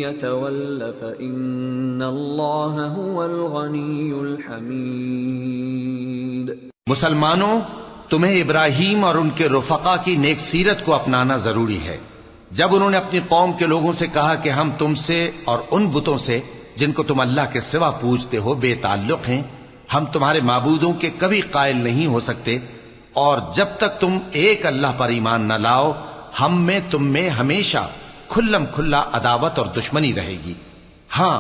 يتول فإن الله هو الغني الحميد. مسلمانوں، تمہیں ابراہیم اور ان کے رفقا کی نیک سیرت کو اپنانا ضروری ہے. جب انہوں نے اپنی قوم کے لوگوں سے کہا کہ ہم تم سے اور ان بتوں سے جن کو تم اللہ کے سوا پوجتے ہو بے تعلق ہیں، ہم تمہارے معبودوں کے کبھی قائل نہیں ہو سکتے، اور جب تک تم ایک اللہ پر ایمان نہ لاؤ ہم میں تم میں ہمیشہ کھلم کھلا عداوت اور دشمنی رہے گی. ہاں،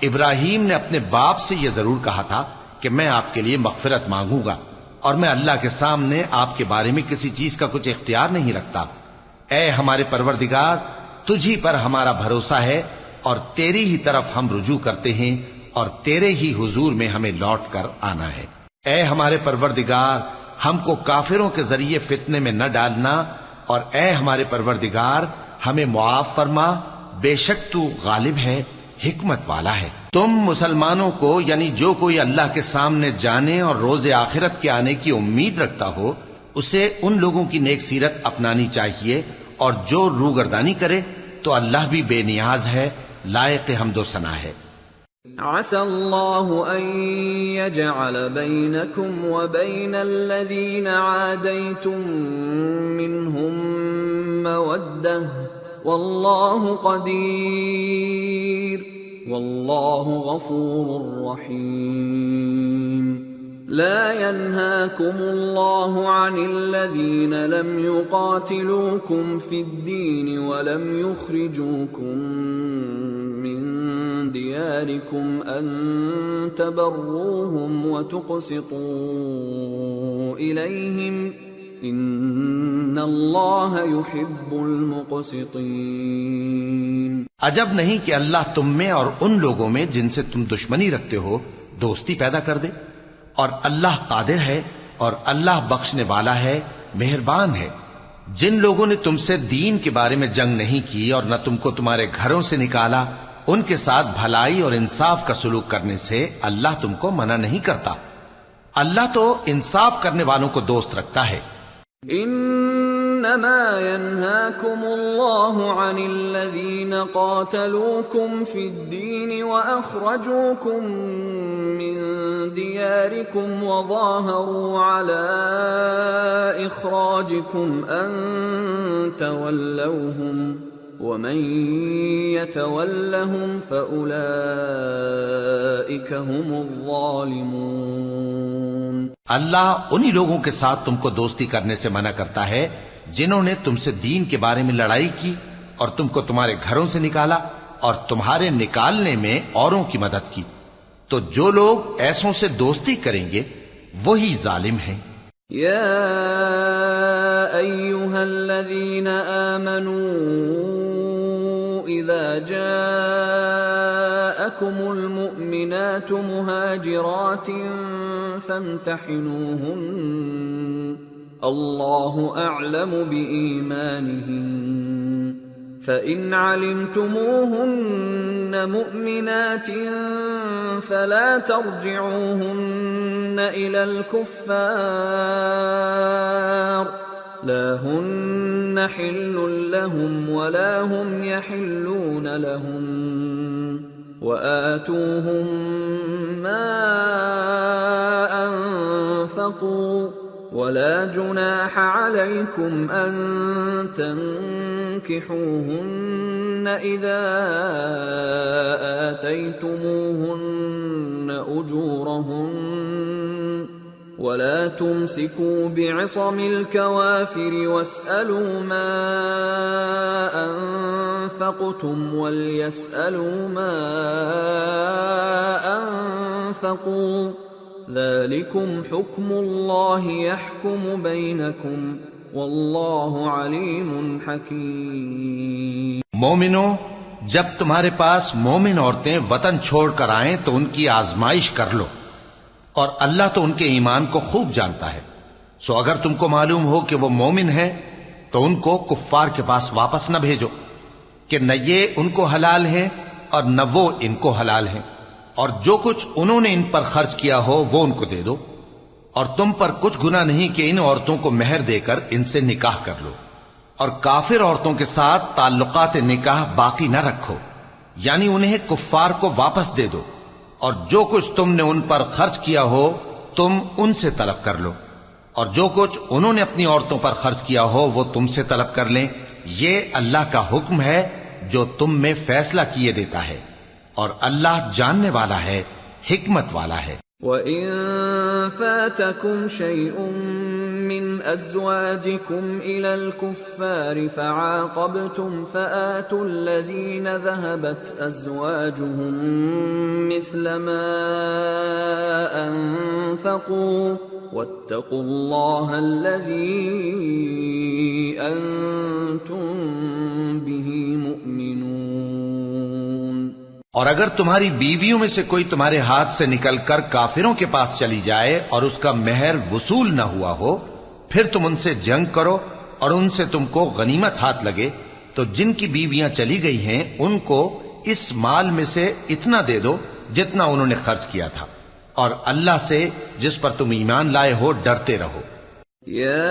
ابراہیم نے اپنے باپ سے یہ ضرور کہا تھا کہ میں آپ کے لیے مغفرت مانگوں گا، اور میں اللہ کے سامنے آپ کے بارے میں کسی چیز کا کچھ اختیار نہیں رکھتا. اے ہمارے پروردگار، تجھی پر ہمارا بھروسہ ہے اور تیری ہی طرف ہم رجوع کرتے ہیں، اور تیرے ہی حضور میں ہمیں لوٹ کر آنا ہے. اے ہمارے پروردگار، ہم کو کافروں کے ذریعے فتنے میں نہ ڈالنا، اور اے ہمارے پروردگار ہمیں معاف فرما، بے شک تو غالب ہے، حکمت والا ہے. تم مسلمانوں کو، یعنی جو کوئی اللہ کے سامنے جانے اور روز آخرت کے آنے کی امید رکھتا ہو، اسے ان لوگوں کی نیک سیرت اپنانی چاہیے، اور جو روگردانی کرے تو اللہ بھی بے نیاز ہے، لائق حمد و ثنا ہے. عسى الله أن يجعل بينكم وبين الذين عاديتم منهم مودة والله قدير والله غفور رحيم. لا ينهاكم الله عن الذين لم يقاتلوكم في الدين ولم يخرجوكم من دياركم أن تبروهم وتقسطوا إليهم إن الله يحب المقسطين. عجب نہیں کہ اللہ تم میں اور ان لوگوں میں جن سے تم دشمنی رکھتے ہو دوستی پیدا کر دے، اور اللہ قادر ہے اور اللہ بخشنے والا ہے، مہربان ہے. جن لوگوں نے تم سے دین کے بارے میں جنگ نہیں کی اور نہ تم کو تمہارے گھروں سے نکالا ان کے ساتھ بھلائی اور انصاف کا سلوک کرنے سے اللہ تم کو منع نہیں کرتا. اللہ تو انصاف کرنے والوں کو دوست رکھتا ہے. انما ينهاكم الله عن الذين قاتلوكم في الدين واخرجوكم من دياركم وظاهروا على اخراجكم ان تولوهم ومن يتولهم فاولئك هم الظالمون. اللہ انہی لوگوں کے ساتھ تم کو دوستی کرنے سے منع کرتا ہے جنہوں نے تم سے دین کے بارے میں لڑائی کی اور تم کو تمہارے گھروں سے نکالا اور تمہارے نکالنے میں اوروں کی مدد کی. تو جو لوگ ایسوں سے دوستی کریں گے وہی ظالم ہیں. یا ایھا الذین آمنوا اذا جاءکم المؤمنات مہاجرات فامتحنوہن اللہ اعلم بإیمانہن فإن علمتموهن مؤمنات فلا ترجعوهن إلى الكفار لا هن حل لهم ولا هم يحلون لهم وآتوهم ما أنفقوا ولا جناح عليكم أن تنكحوهن إذا آتيتموهن أجورهن ولا تمسكوا بعصم الكوافر واسألوا ما أنفقتم وليسألوا ما أنفقوا ذلكم حكم الله يحكم بينكم والله عليم حكيم. مومنو، جب تمہارے پاس مومن عورتیں وطن چھوڑ کر آئیں تو ان کی آزمائش کر لو، اور اللہ تو ان کے ایمان کو خوب جانتا ہے. سو اگر تم کو معلوم ہو کہ وہ مومن ہیں تو ان کو کفار کے پاس واپس نہ بھیجو کہ نہ یہ ان کو حلال ہیں اور نہ وہ ان کو حلال ہیں، اور جو کچھ انہوں نے ان پر خرچ کیا ہو وہ ان کو دے دو، اور تم پر کچھ گناہ نہیں کہ ان عورتوں کو مہر دے کر ان سے نکاح کر لو. اور کافر عورتوں کے ساتھ تعلقات نکاح باقی نہ رکھو، یعنی انہیں کفار کو واپس دے دو، اور جو کچھ تم نے ان پر خرچ کیا ہو تم ان سے طلب کر لو، اور جو کچھ انہوں نے اپنی عورتوں پر خرچ کیا ہو وہ تم سے طلب کر لیں. یہ اللہ کا حکم ہے جو تم میں فیصلہ کیے دیتا ہے، اور اللہ جاننے والا ہے، حکمت والا ہے. وَإِن فَاتَكُمْ شَيْءٌ مِّنْ أَزْوَاجِكُمْ إِلَى الْكُفَّارِ فَعَاقَبْتُمْ فَآتُوا الَّذِينَ ذَهَبَتْ أَزْوَاجُهُم مِّثْلَ مَا أَنفَقُوا وَاتَّقُوا اللَّهَ الَّذِي أَنتُم بِهِ مُؤْمِنُونَ. اور اگر تمہاری بیویوں میں سے کوئی تمہارے ہاتھ سے نکل کر کافروں کے پاس چلی جائے اور اس کا مہر وصول نہ ہوا ہو، پھر تم ان سے جنگ کرو اور ان سے تم کو غنیمت ہاتھ لگے، تو جن کی بیویاں چلی گئی ہیں ان کو اس مال میں سے اتنا دے دو جتنا انہوں نے خرچ کیا تھا، اور اللہ سے جس پر تم ایمان لائے ہو ڈرتے رہو. یا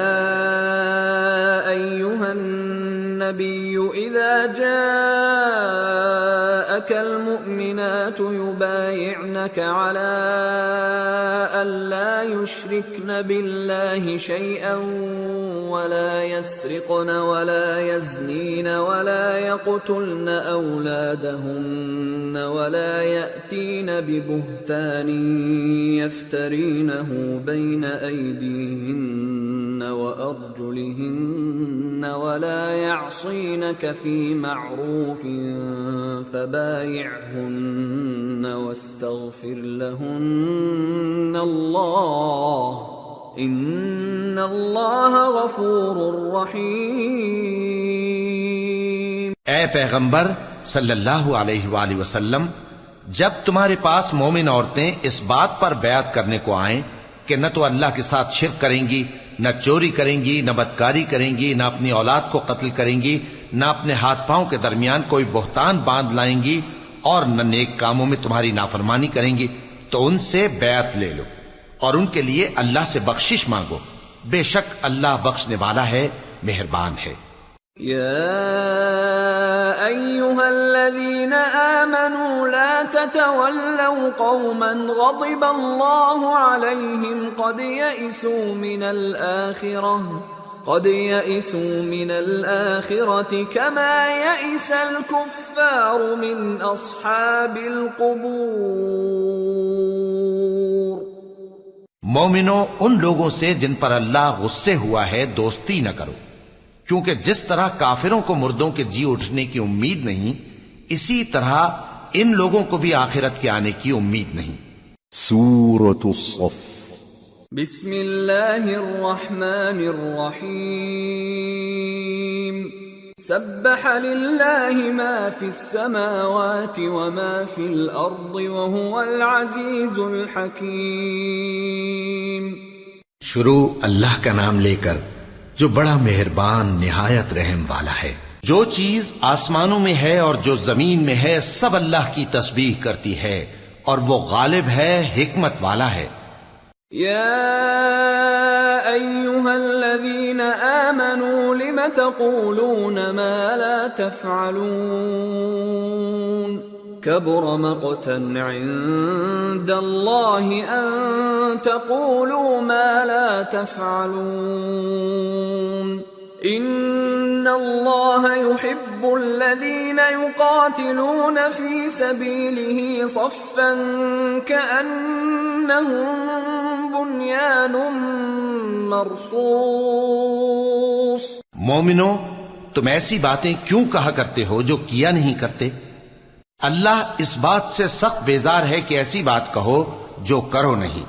ایھا النبی اذا جاءك المؤمنات يبايعنك على ألا يشركن بالله شيئا ولا يسرقن ولا يزنين ولا يقتلن أولادهن ولا يأتين ببهتان يفترينه بين أيديهن وأرجلهن ولا يعصينك في معروف فبايعهن واستغفر لهن الله ان اللہ غفور رحیم. اے پیغمبر صلی اللہ علیہ وآلہ وسلم، جب تمہارے پاس مومن عورتیں اس بات پر بیعت کرنے کو آئیں کہ نہ تو اللہ کے ساتھ شرک کریں گی، نہ چوری کریں گی، نہ بدکاری کریں گی، نہ اپنی اولاد کو قتل کریں گی، نہ اپنے ہاتھ پاؤں کے درمیان کوئی بہتان باندھ لائیں گی، اور نہ نیک کاموں میں تمہاری نافرمانی کریں گے تو ان سے بیعت لے لو اور ان کے لیے اللہ سے بخشش مانگو، بے شک اللہ بخشنے والا ہے، مہربان ہے۔ يا أيها الذين آمنوا لا تتولوا قوما غضب الله عليهم قد يئسوا من الآخرة كما يئس الكفار من أصحاب القبور۔ مومنو، ان لوگوں سے جن پر اللہ غصے ہوا ہے دوستی نہ کرو، کیونکہ جس طرح کافروں کو مردوں کے جی اٹھنے کی امید نہیں، اسی طرح ان لوگوں کو بھی آخرت کے آنے کی امید نہیں۔ سورة الصف۔ بسم اللہ الرحمن الرحیم۔ سبح للہ ما فی السماوات وما فی الارض وهو العزیز الحکیم۔ شروع اللہ کا نام لے کر جو بڑا مہربان نہایت رحم والا ہے۔ جو چیز آسمانوں میں ہے اور جو زمین میں ہے سب اللہ کی تسبیح کرتی ہے اور وہ غالب ہے، حکمت والا ہے۔ یا ایھا الذین آمنوا لم تقولون ما لا تفعلون كبر مقتا عند الله أن تقولوا ما لا تفعلون إن الله يحب الذين يقاتلون في سبيله صفا كأنهم بنيان مرصوص۔ مومنو، تم ایسی باتیں کیوں کہا کرتے ہو جو کیا نہیں کرتے؟ اللہ اس بات سے سخت بیزار ہے کہ ایسی بات کہو جو کرو نہیں۔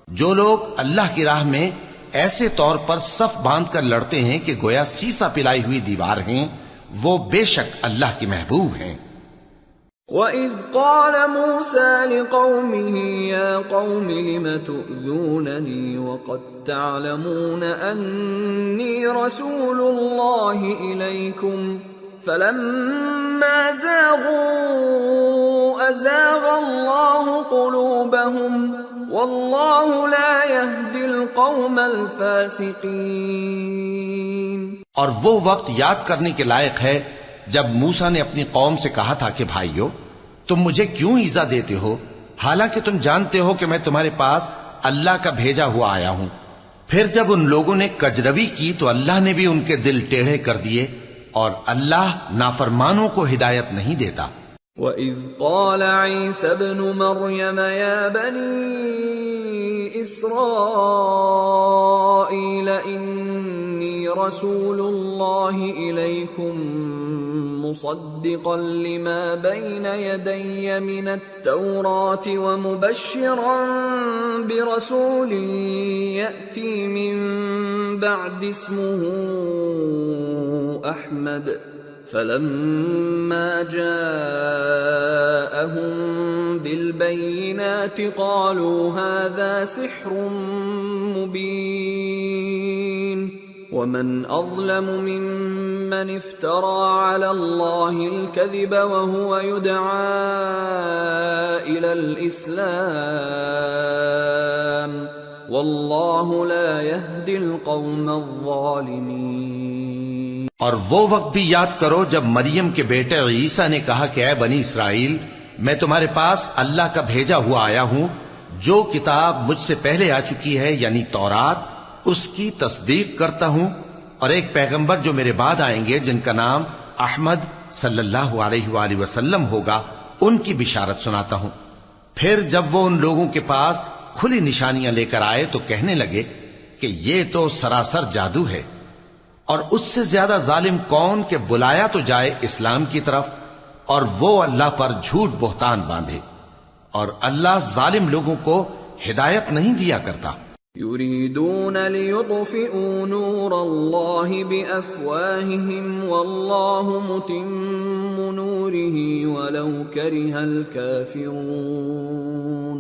جو لوگ اللہ کی راہ میں ایسے طور پر صف باندھ کر لڑتے ہیں کہ گویا سیسا پلائی ہوئی دیوار ہیں، وہ بے شک اللہ کے محبوب ہیں۔ وَإِذْ قَالَ مُوسَى لِقَوْمِهِ يَا قَوْمِ لِمَ تُؤْذُونَنِي وَقَدْ تَعْلَمُونَ أَنِّي رَسُولُ اللَّهِ إِلَيْكُمْ فَلَمَّا زَاغُوا أَزَاغَ اللَّهُ قُلُوبَهُمْ وَاللَّهُ لَا يَهْدِي الْقَوْمَ الْفَاسِقِينَ۔ اور وہ وقت یاد کرنے کے لائق ہے جب موسیٰ نے اپنی قوم سے کہا تھا کہ بھائیو، تم مجھے کیوں ایذا دیتے ہو حالانکہ تم جانتے ہو کہ میں تمہارے پاس اللہ کا بھیجا ہوا آیا ہوں۔ پھر جب ان لوگوں نے کجروی کی تو اللہ نے بھی ان کے دل ٹیڑھے کر دیے، اور اللہ نافرمانوں کو ہدایت نہیں دیتا۔ وَإِذْ قَالَ عِيسَى ابْنُ مَرْيَمَ يَا بَنِي إِسْرَائِيلَ إِنِّي رَسُولُ اللَّهِ إِلَيْكُمْ مُصَدِّقًا لِمَا بَيْنَ يَدَيَّ مِنَ التَّوْرَاةِ وَمُبَشِّرًا بِرَسُولٍ يَأْتِي مِن بَعْدِ اسْمُهُ أَحْمَدُ فَلَمَّا جَاءَهُم بِالْبَيِّنَاتِ قَالُوا هَذَا سِحْرٌ مُبِينٌ وَمَنْ أَظْلَمُ مِمَّنِ افْتَرَى عَلَى اللَّهِ الْكَذِبَ وَهُوَ يُدْعَى إِلَى الْإِسْلَامِ وَاللَّهُ لَا يَهْدِي الْقَوْمَ الظَّالِمِينَ۔ اور وہ وقت بھی یاد کرو جب مریم کے بیٹے عیسیٰ نے کہا کہ اے بنی اسرائیل، میں تمہارے پاس اللہ کا بھیجا ہوا آیا ہوں، جو کتاب مجھ سے پہلے آ چکی ہے یعنی تورات، اس کی تصدیق کرتا ہوں، اور ایک پیغمبر جو میرے بعد آئیں گے جن کا نام احمد صلی اللہ علیہ وآلہ وسلم ہوگا، ان کی بشارت سناتا ہوں۔ پھر جب وہ ان لوگوں کے پاس کھلی نشانیاں لے کر آئے تو کہنے لگے کہ یہ تو سراسر جادو ہے، اور اس سے زیادہ ظالم کون کہ بلایا تو جائے اسلام کی طرف اور وہ اللہ پر جھوٹ بہتان باندھے، اور اللہ ظالم لوگوں کو ہدایت نہیں دیا کرتا۔ يريدون ليطفئوا نور الله بأفواههم والله متم نوره ولو كره الكافرون۔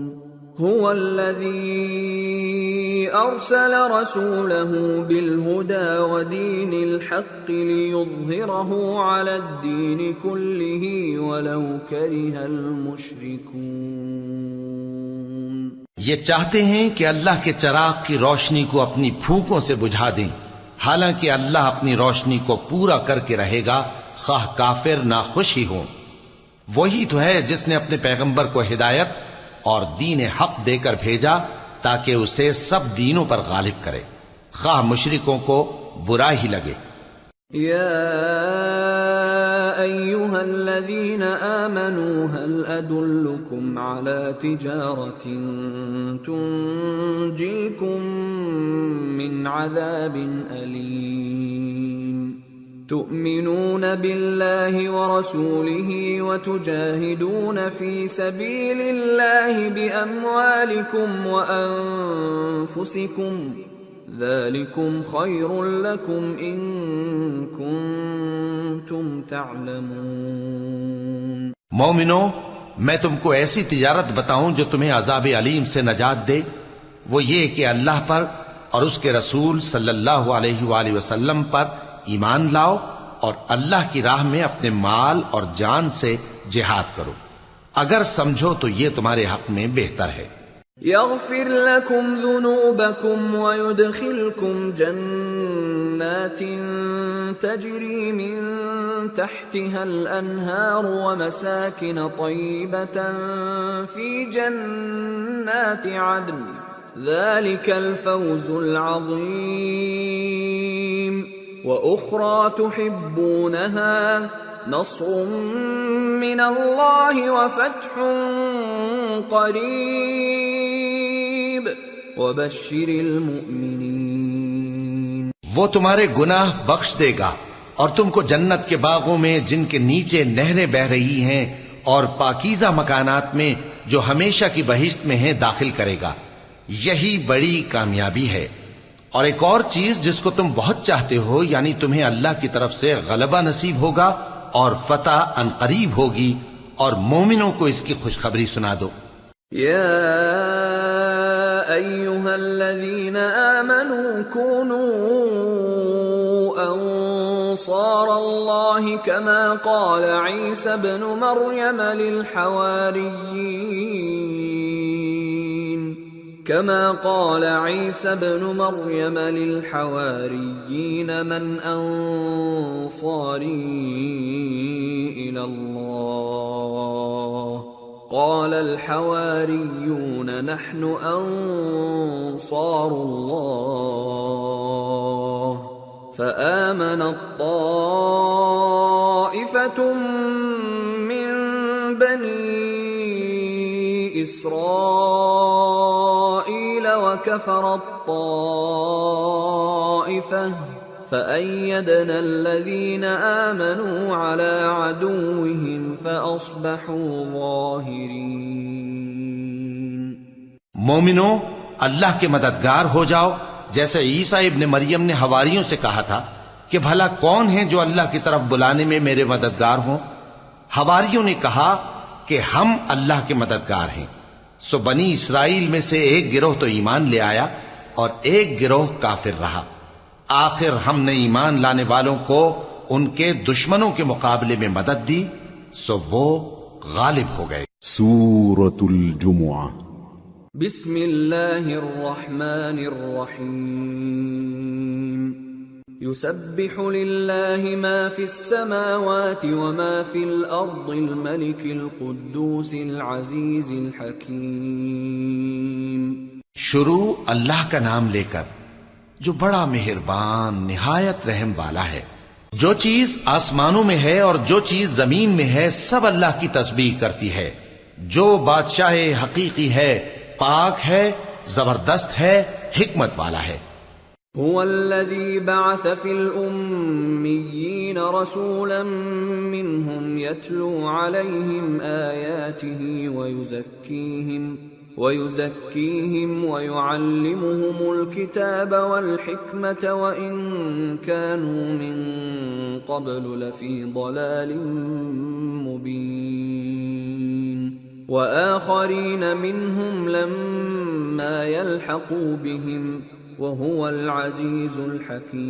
هو الذي أرسل رسوله بالهدى ودين الحق ليظهره على الدين كله ولو كره المشركون۔ یہ چاہتے ہیں کہ اللہ کے چراغ کی روشنی کو اپنی پھونکوں سے بجھا دیں، حالانکہ اللہ اپنی روشنی کو پورا کر کے رہے گا خواہ کافر ناخوش ہی ہوں۔ وہی تو ہے جس نے اپنے پیغمبر کو ہدایت اور دین حق دے کر بھیجا تاکہ اسے سب دینوں پر غالب کرے، خواہ مشرکوں کو برا ہی لگے۔ یا ایھا الذین آمنوا هل ادلکم علی تجارۃ تنجیکم من عذاب الیم تؤمنون بالله ورسوله وتجاهدون في سبيل الله بأموالكم وأنفسكم ذلكم خير لكم إن كنتم تعلمون۔ مومنو، میں تم کو ایسی تجارت بتاؤں جو تمہیں عذاب علیم سے نجات دے، وہ یہ کہ اللہ پر اور اس کے رسول صلی اللہ علیہ وآلہ وسلم پر ایمان لاؤ اور اللہ کی راہ میں اپنے مال اور جان سے جہاد کرو، اگر سمجھو تو یہ تمہارے حق میں بہتر ہے۔ یغفر لکم ذنوبکم ویدخلکم جنات تجری من تحتها الانہار ومساکن طیبة فی جنات عدن ذلك الفوز العظیم۔ وَأُخْرَى تُحِبُّونَهَا نَصْرٌ مِّنَ اللَّهِ وَفَتْحٌ قَرِيبٌ وَبَشِّرِ الْمُؤْمِنِينَ۔ وہ تمہارے گناہ بخش دے گا اور تم کو جنت کے باغوں میں جن کے نیچے نہریں بہ رہی ہیں اور پاکیزہ مکانات میں جو ہمیشہ کی بہشت میں ہیں داخل کرے گا، یہی بڑی کامیابی ہے۔ اور ایک اور چیز جس کو تم بہت چاہتے ہو، یعنی تمہیں اللہ کی طرف سے غلبہ نصیب ہوگا اور فتح عنقریب ہوگی، اور مومنوں کو اس کی خوشخبری سنا دو۔ یا ایھا الذین آمنوا كونوا انصار اللہ كما قال عیسی ابن مریم للحواريين من أنصاري إلى الله قال الحواريون نحن أنصار الله فآمنت طائفة من بني إسرائيل وكفرت طائفة فأيدنا الذين آمنوا على عدوهم فأصبحوا ظاهرين۔ مومنو، اللہ کے مددگار ہو جاؤ، جیسے عیسیٰ ابن مریم نے حواریوں سے کہا تھا کہ بھلا کون ہیں جو اللہ کی طرف بلانے میں میرے مددگار ہوں؟ حواریوں نے کہا کہ ہم اللہ کے مددگار ہیں۔ سو بنی اسرائیل میں سے ایک گروہ تو ایمان لے آیا اور ایک گروہ کافر رہا۔ آخر ہم نے ایمان لانے والوں کو ان کے دشمنوں کے مقابلے میں مدد دی، سو وہ غالب ہو گئے۔ سورة الجمعہ۔ بسم اللہ الرحمن الرحیم۔ يسبح لله ما في السماوات وما في الأرض الملك القدوس العزيز الحكيم۔ شروع اللہ کا نام لے کر جو بڑا مہربان نہایت رحم والا ہے۔ جو چیز آسمانوں میں ہے اور جو چیز زمین میں ہے سب اللہ کی تسبیح کرتی ہے۔ جو بادشاہ حقیقی ہے، پاک ہے، زبردست ہے، حکمت والا ہے۔ هو الذي بعث في الأميين رسولا منهم يتلو عليهم آياته ويزكيهم ويعلمهم الكتاب والحكمة وإن كانوا من قبل لفي ضلال مبين۔ وآخرين منهم لما يلحقوا بهم وهو العزيز الحكيم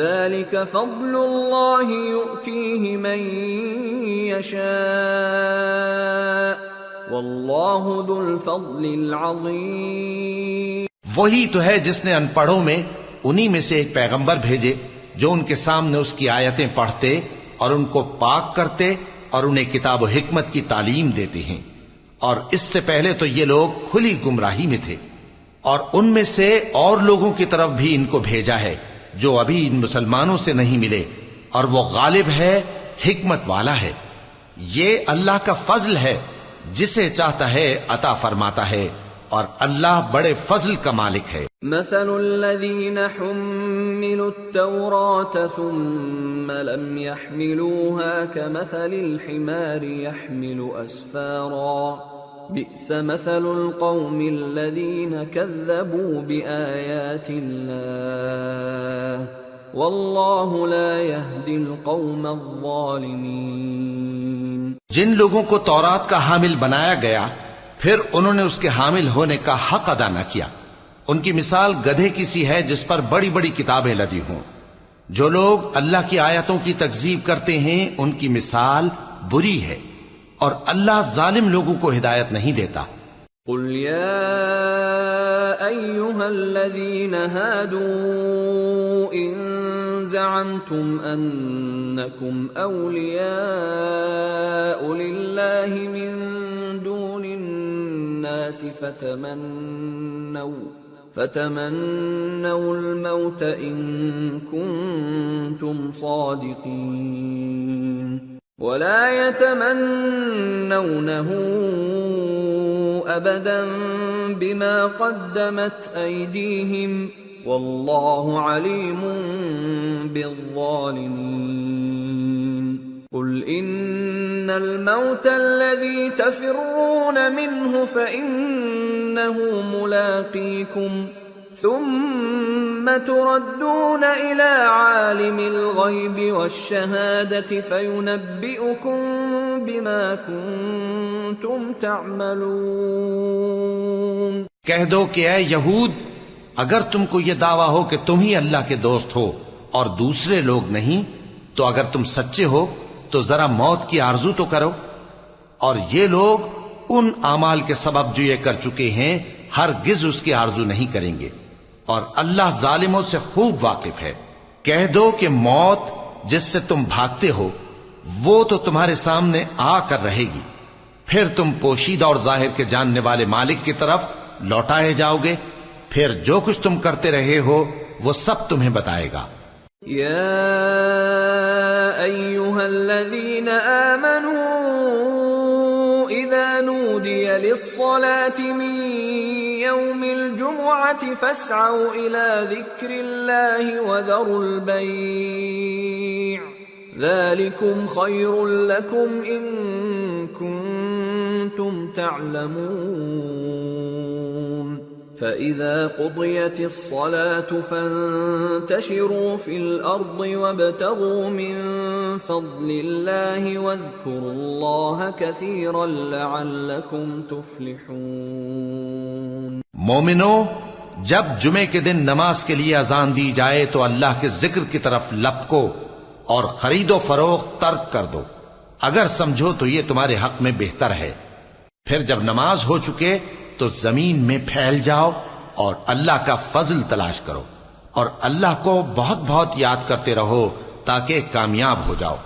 ذلك فضل الله يؤتيه من يشاء والله ذو الفضل العظيم۔ وہی تو ہے جس نے ان پڑھوں میں انہی میں سے ایک پیغمبر بھیجے جو ان کے سامنے اس کی آیتیں پڑھتے اور ان کو پاک کرتے اور انہیں کتاب و حکمت کی تعلیم دیتے ہیں، اور اس سے پہلے تو یہ لوگ کھلی گمراہی میں تھے، اور ان میں سے اور لوگوں کی طرف بھی ان کو بھیجا ہے جو ابھی ان مسلمانوں سے نہیں ملے، اور وہ غالب ہے، حکمت والا ہے۔ یہ اللہ کا فضل ہے، جسے چاہتا ہے عطا فرماتا ہے، اور اللہ بڑے فضل کا مالک ہے۔ مثل الذين حملوا التوراة ثم لم يحملوها كمثل الحمار يحمل أسفارا بئس مثل القوم الذين كذبوا بآيات الله والله لا يهدي القوم الظالمين۔ جن لوگوں کو تورات کا حامل بنایا گیا پھر انہوں نے اس کے حامل ہونے کا حق ادا نہ کیا، ان کی مثال گدھے کی سی ہے جس پر بڑی بڑی کتابیں لدی ہوں۔ جو لوگ اللہ کی آیتوں کی تکذیب کرتے ہیں ان کی مثال بری ہے، اور اللہ ظالم لوگوں کو ہدایت نہیں دیتا۔ قل يا أيها الذين هادوا إن زعمتم أنكم أولياء لله من دون الناس فتمنوا الموت إن كنتم صادقين ولا يتمنونه أبدا بما قدمت أيديهم والله عليم بالظالمين۔ قل إن الموت الذي تفرون منه فإنه ملاقيكم ثم تردون إلى عالم الغيب والشهادة فينبئكم بما كنتم تعملون۔ کہہ دو کہ اے یہود، اگر تم کو یہ دعویٰ ہو کہ تم ہی اللہ کے دوست ہو اور دوسرے لوگ نہیں، تو اگر تم سچے ہو تو ذرا موت کی آرزو تو کرو، اور یہ لوگ ان اعمال کے سبب جو یہ کر چکے ہیں ہرگز اس کی آرزو نہیں کریں گے، اور اللہ ظالموں سے خوب واقف ہے۔ کہہ دو کہ موت جس سے تم بھاگتے ہو وہ تو تمہارے سامنے آ کر رہے گی، پھر تم پوشیدہ اور ظاہر کے جاننے والے مالک کی طرف لوٹائے جاؤ گے، پھر جو کچھ تم کرتے رہے ہو وہ سب تمہیں بتائے گا۔ یا ایھا الذین آمنوا اذا نودی للصلاة من یوم الجمعة فاسعوا الى ذکر اللہ وذروا البیع ذلكم خیر لکم ان کنتم تعلمون۔ فَإِذَا قُضِيَتِ الصَّلَاةُ فَانتَشِرُوا فِي الْأَرْضِ وَابْتَغُوا مِن فَضْلِ اللَّهِ وَاذْكُرُوا اللَّهَ كَثِيرًا لَعَلَّكُمْ تُفْلِحُونَ۔ مومنو، جب جمعے کے دن نماز کے لیے اذان دی جائے تو اللہ کے ذکر کی طرف لپکو اور خرید و فروخت ترک کر دو، اگر سمجھو تو یہ تمہارے حق میں بہتر ہے۔ پھر جب نماز ہو چکے تو زمین میں پھیل جاؤ اور اللہ کا فضل تلاش کرو، اور اللہ کو بہت بہت یاد کرتے رہو تاکہ کامیاب ہو جاؤ۔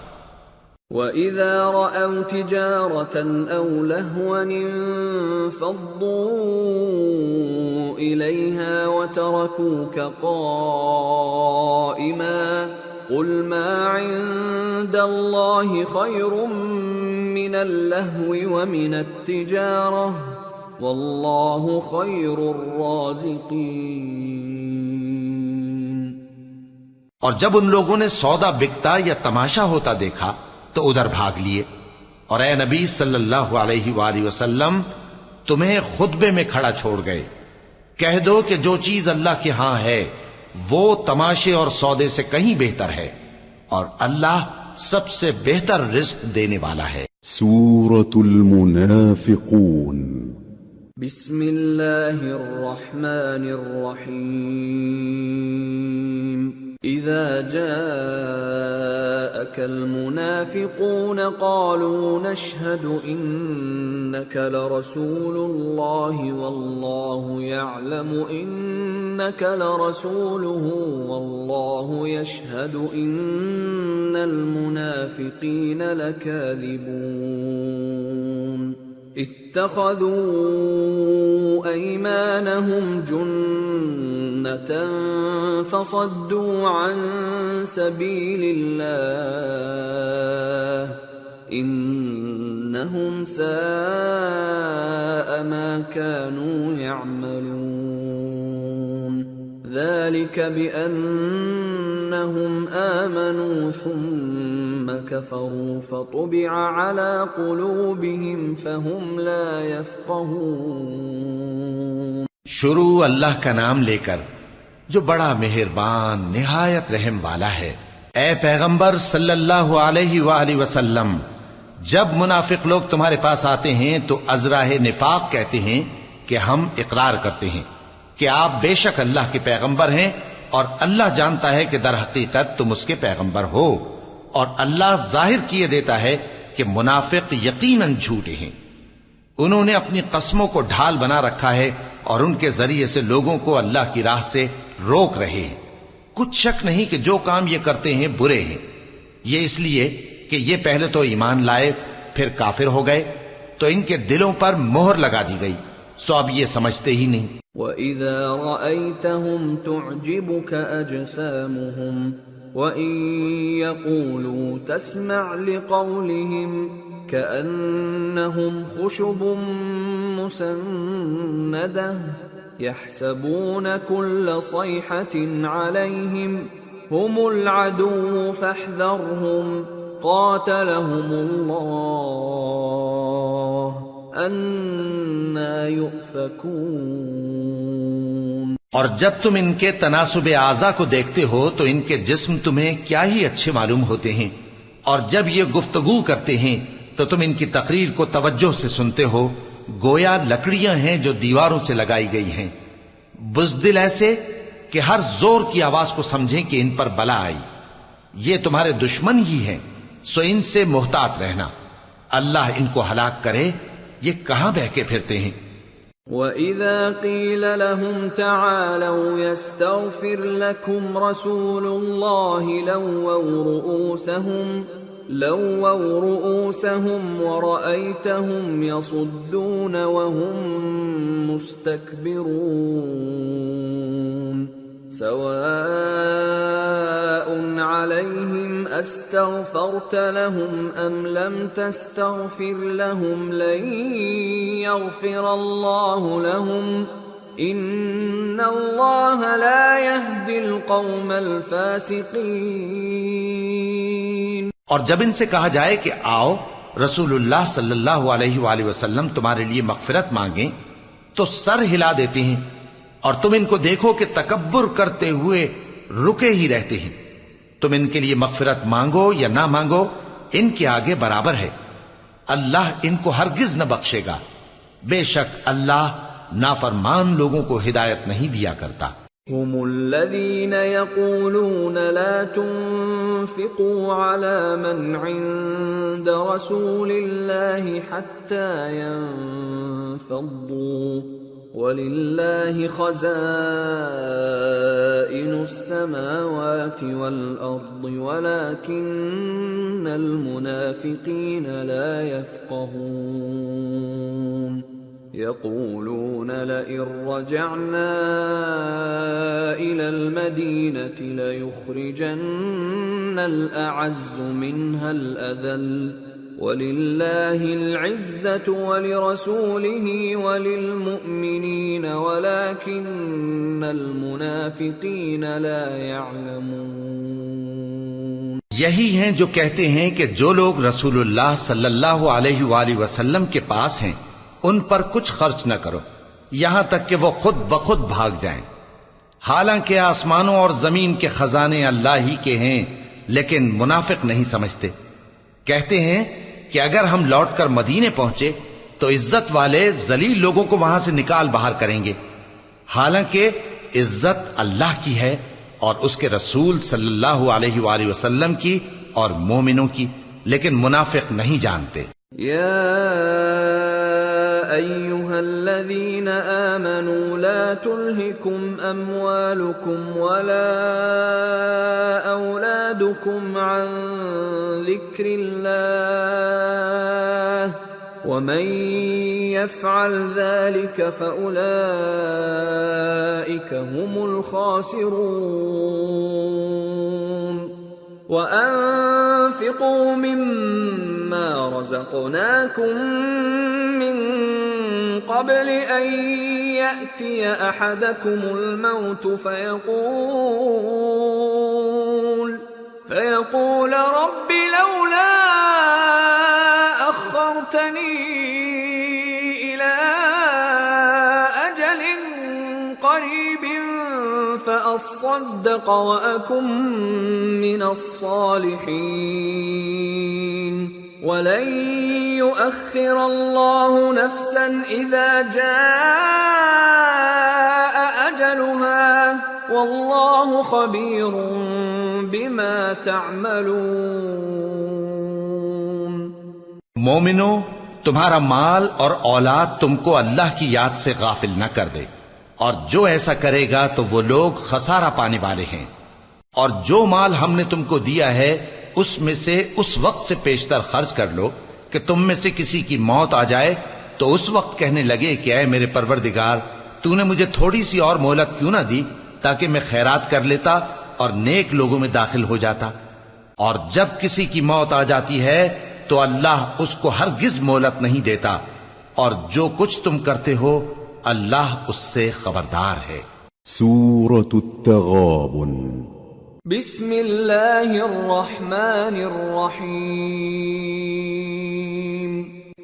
وَإِذَا رَأَوْا تِجَارَةً أَوْ لَهْوًا انفَضُّوا إِلَيْهَا وَتَرَكُوكَ قَائِمًا قُلْ مَا عِندَ اللَّهِ خَيْرٌ مِّنَ اللَّهْوِ وَمِنَ التِّجَارَةِ واللہ خیر الرازقین۔ اور جب ان لوگوں نے سودا بکتا یا تماشا ہوتا دیکھا تو ادھر بھاگ لیے، اور اے نبی صلی اللہ علیہ وآلہ وسلم تمہیں خطبے میں کھڑا چھوڑ گئے۔ کہہ دو کہ جو چیز اللہ کے ہاں ہے وہ تماشے اور سودے سے کہیں بہتر ہے، اور اللہ سب سے بہتر رزق دینے والا ہے۔ سورة المنافقون. بسم الله الرحمن الرحيم. إذا جاءك المنافقون قالوا نشهد إنك لرسول الله والله يعلم إنك لرسوله والله يشهد إن المنافقين لكاذبون. اتخذوا أيمانهم جنة فصدوا عن سبيل الله إنهم ساء ما كانوا يعملون. ذلك بأنهم آمنوا ثم كفروا فطبع على قلوبهم فهم لا يفقهون. شروع اللہ کا نام لے کر جو بڑا مہربان نہایت رحم والا ہے. اے پیغمبر صلی اللہ علیہ وآلہ وسلم، جب منافق لوگ تمہارے پاس آتے ہیں تو ازراہ نفاق کہتے ہیں کہ ہم اقرار کرتے ہیں کہ آپ بے شک اللہ کے پیغمبر ہیں، اور اللہ جانتا ہے کہ در حقیقت تم اس کے پیغمبر ہو، اور اللہ ظاہر کیے دیتا ہے کہ منافق یقیناً جھوٹے ہیں. انہوں نے اپنی قسموں کو ڈھال بنا رکھا ہے اور ان کے ذریعے سے لوگوں کو اللہ کی راہ سے روک رہے ہیں. کچھ شک نہیں کہ جو کام یہ کرتے ہیں برے ہیں. یہ اس لیے کہ یہ پہلے تو ایمان لائے پھر کافر ہو گئے، تو ان کے دلوں پر مہر لگا دی گئی، سو اب یہ سمجھتے ہی نہیں. وَإِذَا رَأَيْتَهُمْ تُعْجِبُكَ أَجْسَامُهُمْ وَإِن يَقُولُوا تَسْمَعْ لِقَوْلِهِمْ كَأَنَّهُمْ خُشُبٌ مُّسَنَّدَةٌ يَحْسَبُونَ كُلَّ صَيْحَةٍ عَلَيْهِمْ هُمُ الْعَدُوُّ فَاحْذَرْهُمْ قَاتَلَهُمُ اللَّهُ أَنَّىٰ يُؤْفَكُونَ. اور جب تم ان کے تناسب اعضاء کو دیکھتے ہو تو ان کے جسم تمہیں کیا ہی اچھے معلوم ہوتے ہیں، اور جب یہ گفتگو کرتے ہیں تو تم ان کی تقریر کو توجہ سے سنتے ہو، گویا لکڑیاں ہیں جو دیواروں سے لگائی گئی ہیں. بزدل ایسے کہ ہر زور کی آواز کو سمجھیں کہ ان پر بلا آئی. یہ تمہارے دشمن ہی ہیں، سو ان سے محتاط رہنا. اللہ ان کو ہلاک کرے، یہ کہاں بہ کے پھرتے ہیں. وَإِذَا قِيلَ لَهُمْ تَعَالَوْا يَسْتَغْفِرْ لَكُمْ رَسُولُ اللَّهِ لَوَّوْا رُؤُوسَهُمْ وَرَأَيْتَهُمْ يَصُدُّونَ وَهُمْ مُسْتَكْبِرُونَ. سواء عليهم استغفرت لهم ام لم تستغفر لهم لن يغفر الله لهم ان الله لا يهدي القوم الفاسقين. اور جب ان سے کہا جائے کہ آؤ رسول اللہ صلی اللہ علیہ وآلہ وسلم تمہارے لیے مغفرت مانگیں، تو سر ہلا دیتے ہیں، اور تم ان کو دیکھو کہ تکبر کرتے ہوئے رکے ہی رہتے ہیں. تم ان کے لیے مغفرت مانگو یا نہ مانگو، ان کے آگے برابر ہے. اللہ ان کو ہرگز نہ بخشے گا. بے شک اللہ نافرمان لوگوں کو ہدایت نہیں دیا کرتا. هم الذين يقولون لا تنفقوا على من عند رسول الله حتى ينفضوا وَلِلَّهِ خَزَائِنُ السَّمَاوَاتِ وَالْأَرْضِ وَلَكِنَّ الْمُنَافِقِينَ لَا يَفْقَهُونَ يَقُولُونَ لَئِن رَّجَعْنَا إِلَى الْمَدِينَةِ لَيُخْرِجَنَّ الْأَعَزُّ مِنْهَا الْأَذَلَّ وَلِلَّهِ الْعِزَّةُ وَلِرَسُولِهِ وَلِلْمُؤْمِنِينَ وَلَكِنَّ الْمُنَافِقِينَ لَا يَعْلَمُونَ. یہی ہیں جو کہتے ہیں کہ جو لوگ رسول اللہ صلی اللہ علیہ وآلہ وسلم کے پاس ہیں ان پر کچھ خرچ نہ کرو یہاں تک کہ وہ خود بخود بھاگ جائیں، حالانکہ آسمانوں اور زمین کے خزانے اللہ ہی کے ہیں، لیکن منافق نہیں سمجھتے. کہتے ہیں کہ اگر ہم لوٹ کر مدینے پہنچے تو عزت والے ذلیل لوگوں کو وہاں سے نکال باہر کریں گے، حالانکہ عزت اللہ کی ہے اور اس کے رسول صلی اللہ علیہ وآلہ وسلم کی اور مومنوں کی، لیکن منافق نہیں جانتے۔ یا ایھا الذین آمنوا لا تلہکم اموالکم ولا اولادکم عن ذکر اللہ ومن يفعل ذلك فأولئك هم الخاسرون وأنفقوا مما رزقناكم من قبل أن يأتي أحدكم الموت فيقول رب لولا أخرتني إلى أجل قريب فأصدق وأكن من الصالحين ولن يؤخر الله نفسا إذا جاء أجلها والله خبير بما تعملون۔ مومنو، تمہارا مال اور اولاد تم کو اللہ کی یاد سے غافل نہ کر دے، اور جو ایسا کرے گا تو وہ لوگ خسارہ پانے والے ہیں۔ اور جو مال ہم نے تم کو دیا ہے اس میں سے اس وقت سے پیشتر خرچ کر لو کہ تم میں سے کسی کی موت آ جائے تو اس وقت کہنے لگے کہ اے میرے پروردگار، تو نے مجھے تھوڑی سی اور مہلت کیوں نہ دی تاکہ میں خیرات کر لیتا اور نیک لوگوں میں داخل ہو جاتا۔ اور جب کسی کی موت آ جاتی ہے تو اللہ اس کو ہرگز مہلت نہیں دیتا، اور جو کچھ تم کرتے ہو اللہ اس سے خبردار ہے۔ سورة التغابن۔ بسم اللہ الرحمن الرحیم۔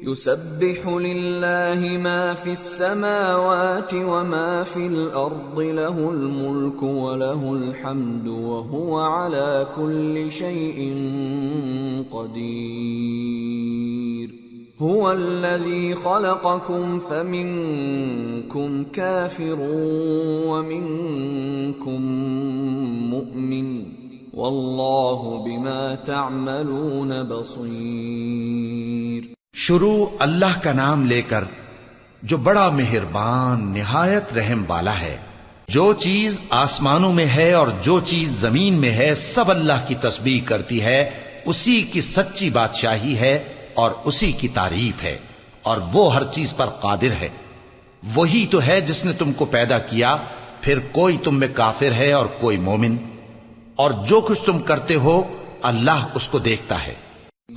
يسبح للہ ما فی السماوات وما فی الارض له الملک وله الحمد وهو على كل شيء قدیر۔ هو الذي خلقكم فمنكم كافر ومنكم مؤمن والله بما تعملون بصير۔ شروع اللہ کا نام لے کر جو بڑا مہربان نہایت رحم والا ہے۔ جو چیز آسمانوں میں ہے اور جو چیز زمین میں ہے سب اللہ کی تسبیح کرتی ہے، اسی کی سچی بادشاہی ہے اور اسی کی تعریف ہے، اور وہ ہر چیز پر قادر ہے۔ وہی تو ہے جس نے تم کو پیدا کیا، پھر کوئی تم میں کافر ہے اور کوئی مومن، اور جو کچھ تم کرتے ہو اللہ اس کو دیکھتا ہے۔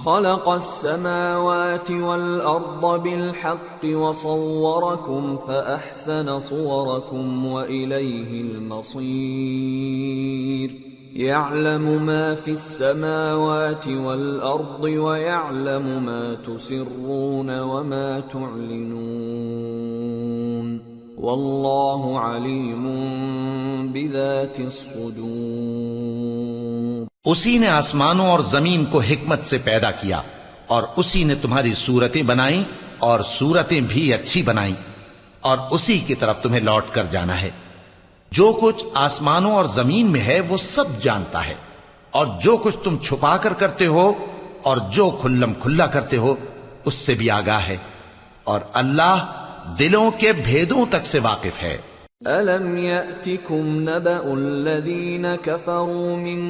خلق السماوات والأرض بالحق وصوركم فأحسن صوركم وإليه المصير۔ يعلم ما في السماوات والأرض ويعلم ما تسرون وما تعلنون والله عليم بذات الصدور۔ اسی نے آسمانوں اور زمین کو حکمت سے پیدا کیا، اور اسی نے تمہاری صورتیں بنائیں اور صورتیں بھی اچھی بنائیں، اور اسی کی طرف تمہیں لوٹ کر جانا ہے۔ جو کچھ آسمانوں اور زمین میں ہے وہ سب جانتا ہے، اور جو کچھ تم چھپا کر کرتے ہو اور جو کھلم کھلا کرتے ہو اس سے بھی آگاہ ہے، اور اللہ دلوں کے بھیدوں تک سے واقف ہے۔ أَلَمْ يَأْتِكُمْ نَبَأُ الَّذِينَ كَفَرُوا مِن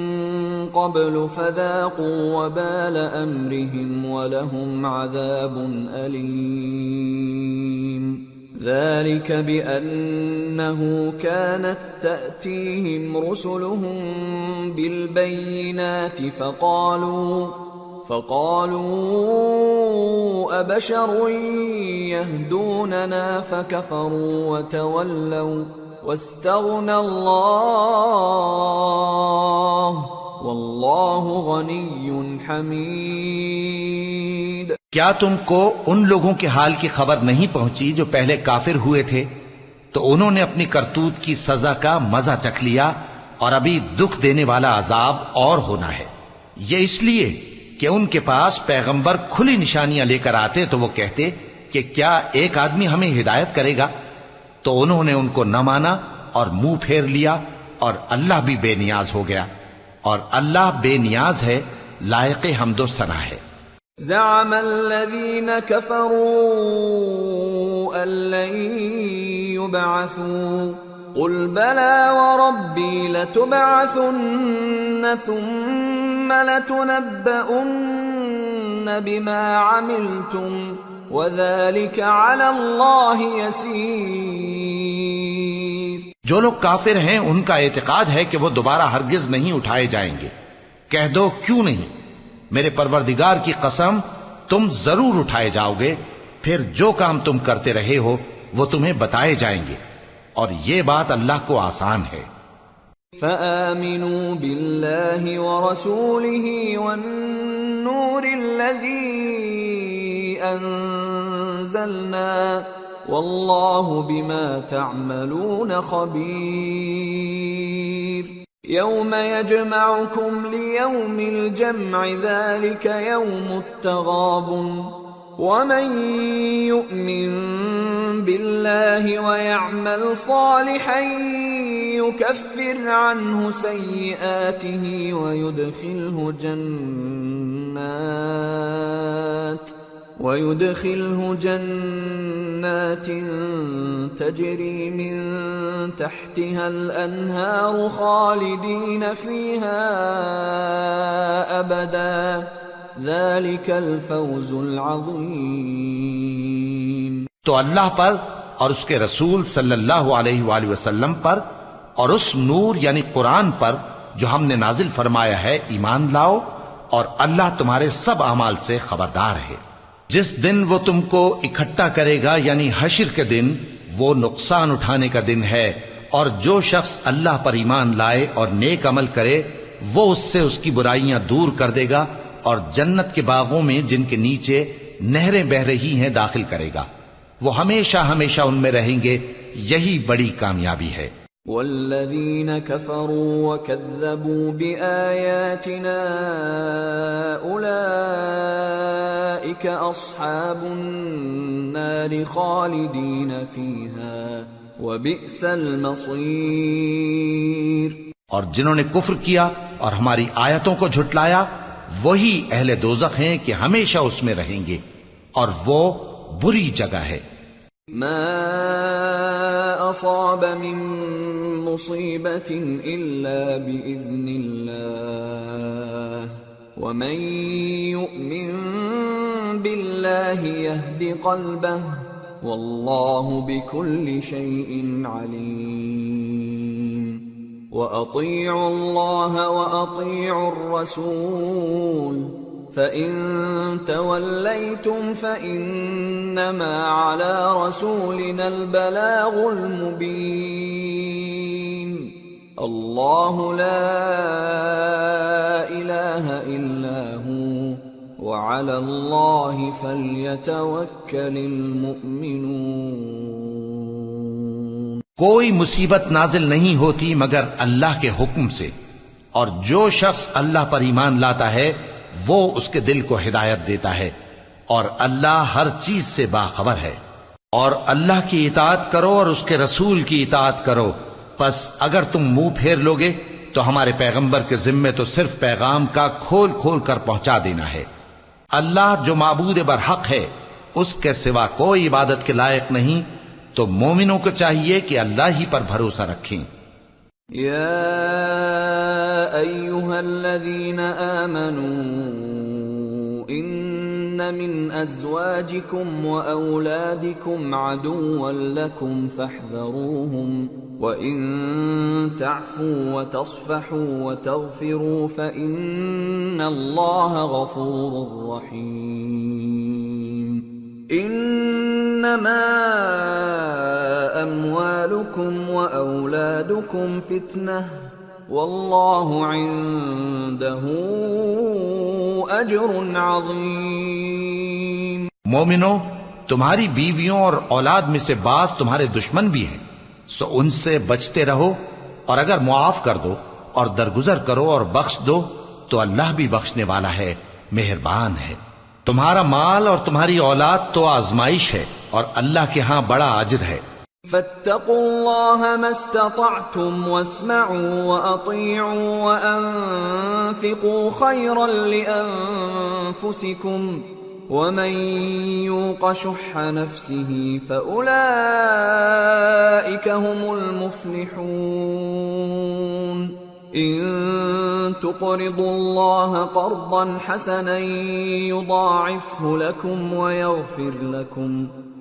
قَبْلُ فَذَاقُوا وَبَالَ أَمْرِهِمْ وَلَهُمْ عَذَابٌ أَلِيمٌ ذَلِكَ بِأَنَّهُ كَانَتْ تَأْتِيهِمْ رُسُلُهُم بِالْبَيِّنَاتِ فقالوا أبشر يهدوننا فكفروا وتولوا واستغنى الله والله غني حميد۔ کیا تم کو ان لوگوں کے حال کی خبر نہیں پہنچی جو پہلے کافر ہوئے تھے؟ تو انہوں نے اپنی کرتوت کی سزا کا مزہ چکھ لیا، اور ابھی دکھ دینے والا عذاب اور ہونا ہے۔ یہ اس لیے کہ کہ ان کے پاس پیغمبر کھلی نشانیاں لے کر آتے تو وہ کہتے کہ کیا ایک آدمی ہمیں ہدایت کرے گا؟ تو انہوں نے ان کو نہ مانا اور منہ پھیر لیا، اور اللہ بھی بے نیاز ہو گیا، اور اللہ بے نیاز ہے، لائق حمد و ثنا ہے۔ زعم الذين كفروا أن لن يبعثوا قل بلى وربي لتبعثن ثم لتنبؤن بما عملتم وذلك على الله يسير۔ جو لوگ کافر ہیں ان کا اعتقاد ہے کہ وہ دوبارہ ہرگز نہیں اٹھائے جائیں گے۔ کہہ دو کیوں نہیں، میرے پروردگار کی قسم تم ضرور اٹھائے جاؤ گے، پھر جو کام تم کرتے رہے ہو وہ تمہیں بتائے جائیں گے، اور یہ بات اللہ کو آسان ہے۔ فآمنوا بالله ورسوله والنور الذي أنزلنا والله بما تعملون خبير۔ يوم يجمعكم ليوم الجمع ذلك يوم التغابن ومن يؤمن بالله ويعمل صالحا يكفر عنه سيئاته ويدخله جنات تجري من تحتها الأنهار خالدين فيها أبدا ذلك الفوز العظيم۔ تو اللہ پر اور اس کے رسول صلی اللہ علیہ وآلہ وسلم پر اور اس نور یعنی قرآن پر جو ہم نے نازل فرمایا ہے ایمان لاؤ، اور اللہ تمہارے سب اعمال سے خبردار ہے۔ جس دن وہ تم کو اکٹھا کرے گا یعنی حشر کے دن، وہ نقصان اٹھانے کا دن ہے، اور جو شخص اللہ پر ایمان لائے اور نیک عمل کرے وہ اس سے اس کی برائیاں دور کر دے گا، اور جنت کے باغوں میں جن کے نیچے نہریں بہ رہی ہیں داخل کرے گا، وہ ہمیشہ ہمیشہ ان میں رہیں گے، یہی بڑی کامیابی ہے۔ والذین کفروا وکذبوا بآیاتنا اولئک اصحاب النار خالدین فیہا وبئس المصیر۔ اور جنہوں نے کفر کیا اور ہماری آیتوں کو جھٹلایا وہی اہل دوزخ ہیں کہ ہمیشہ اس میں رہیں گے، اور وہ بری جگہ ہے۔ ما اصاب من مصیبت الا باذن اللہ ومن یؤمن باللہ یہد قلبہ واللہ بكل شیء علیم۔ وَأَطِيعُوا اللَّهَ وَأَطِيعُوا الرَّسُولَ فَإِن تَوَلَّيْتُمْ فَإِنَّمَا عَلَى رَسُولِنَا الْبَلَاغُ الْمُبِينُ۔ اللَّهُ لَا إِلَٰهَ إِلَّا هُوَ وَعَلَى اللَّهِ فَلْيَتَوَكَّلِ الْمُؤْمِنُونَ۔ کوئی مصیبت نازل نہیں ہوتی مگر اللہ کے حکم سے، اور جو شخص اللہ پر ایمان لاتا ہے وہ اس کے دل کو ہدایت دیتا ہے، اور اللہ ہر چیز سے باخبر ہے۔ اور اللہ کی اطاعت کرو اور اس کے رسول کی اطاعت کرو، پس اگر تم منہ پھیر لوگے تو ہمارے پیغمبر کے ذمے تو صرف پیغام کا کھول کھول کر پہنچا دینا ہے۔ اللہ جو معبود برحق ہے اس کے سوا کوئی عبادت کے لائق نہیں، تو مومنوں کو چاہیے کہ اللہ ہی پر بھروسہ رکھیں۔ یا ایھا الذین آمنوا ان من ازواجکم واولادکم عدوا لکم فاحذروہم وَإِن تَعْفُوا وَتَصْفَحُوا وَتَغْفِرُوا فَإِنَّ اللَّهَ غَفُورٌ رَّحِيمٌ۔ إِنَّمَا أَمْوَالُكُمْ وَأَوْلَادُكُمْ فِتْنَةٌ وَاللَّهُ عِندَهُ أَجْرٌ عَظِيمٌ۔ مومنو، تمہاری بیویوں اور اولاد میں سے بعض تمہارے دشمن بھی ہیں، سو ان سے بچتے رہو، اور اگر معاف کر دو اور درگزر کرو اور بخش دو تو اللہ بھی بخشنے والا ہے، مہربان ہے۔ تمہارا مال اور تمہاری اولاد تو آزمائش ہے، اور اللہ کے ہاں بڑا اجر ہے۔ فاتقوا الله ما استطعتم واسمعوا وأطيعوا وأنفقوا خيرا لأنفسكم ومن يوق شح نفسه فأولئك هم المفلحون إن تقرضوا الله قرضا حسنا يضاعفه لكم ويغفر لكم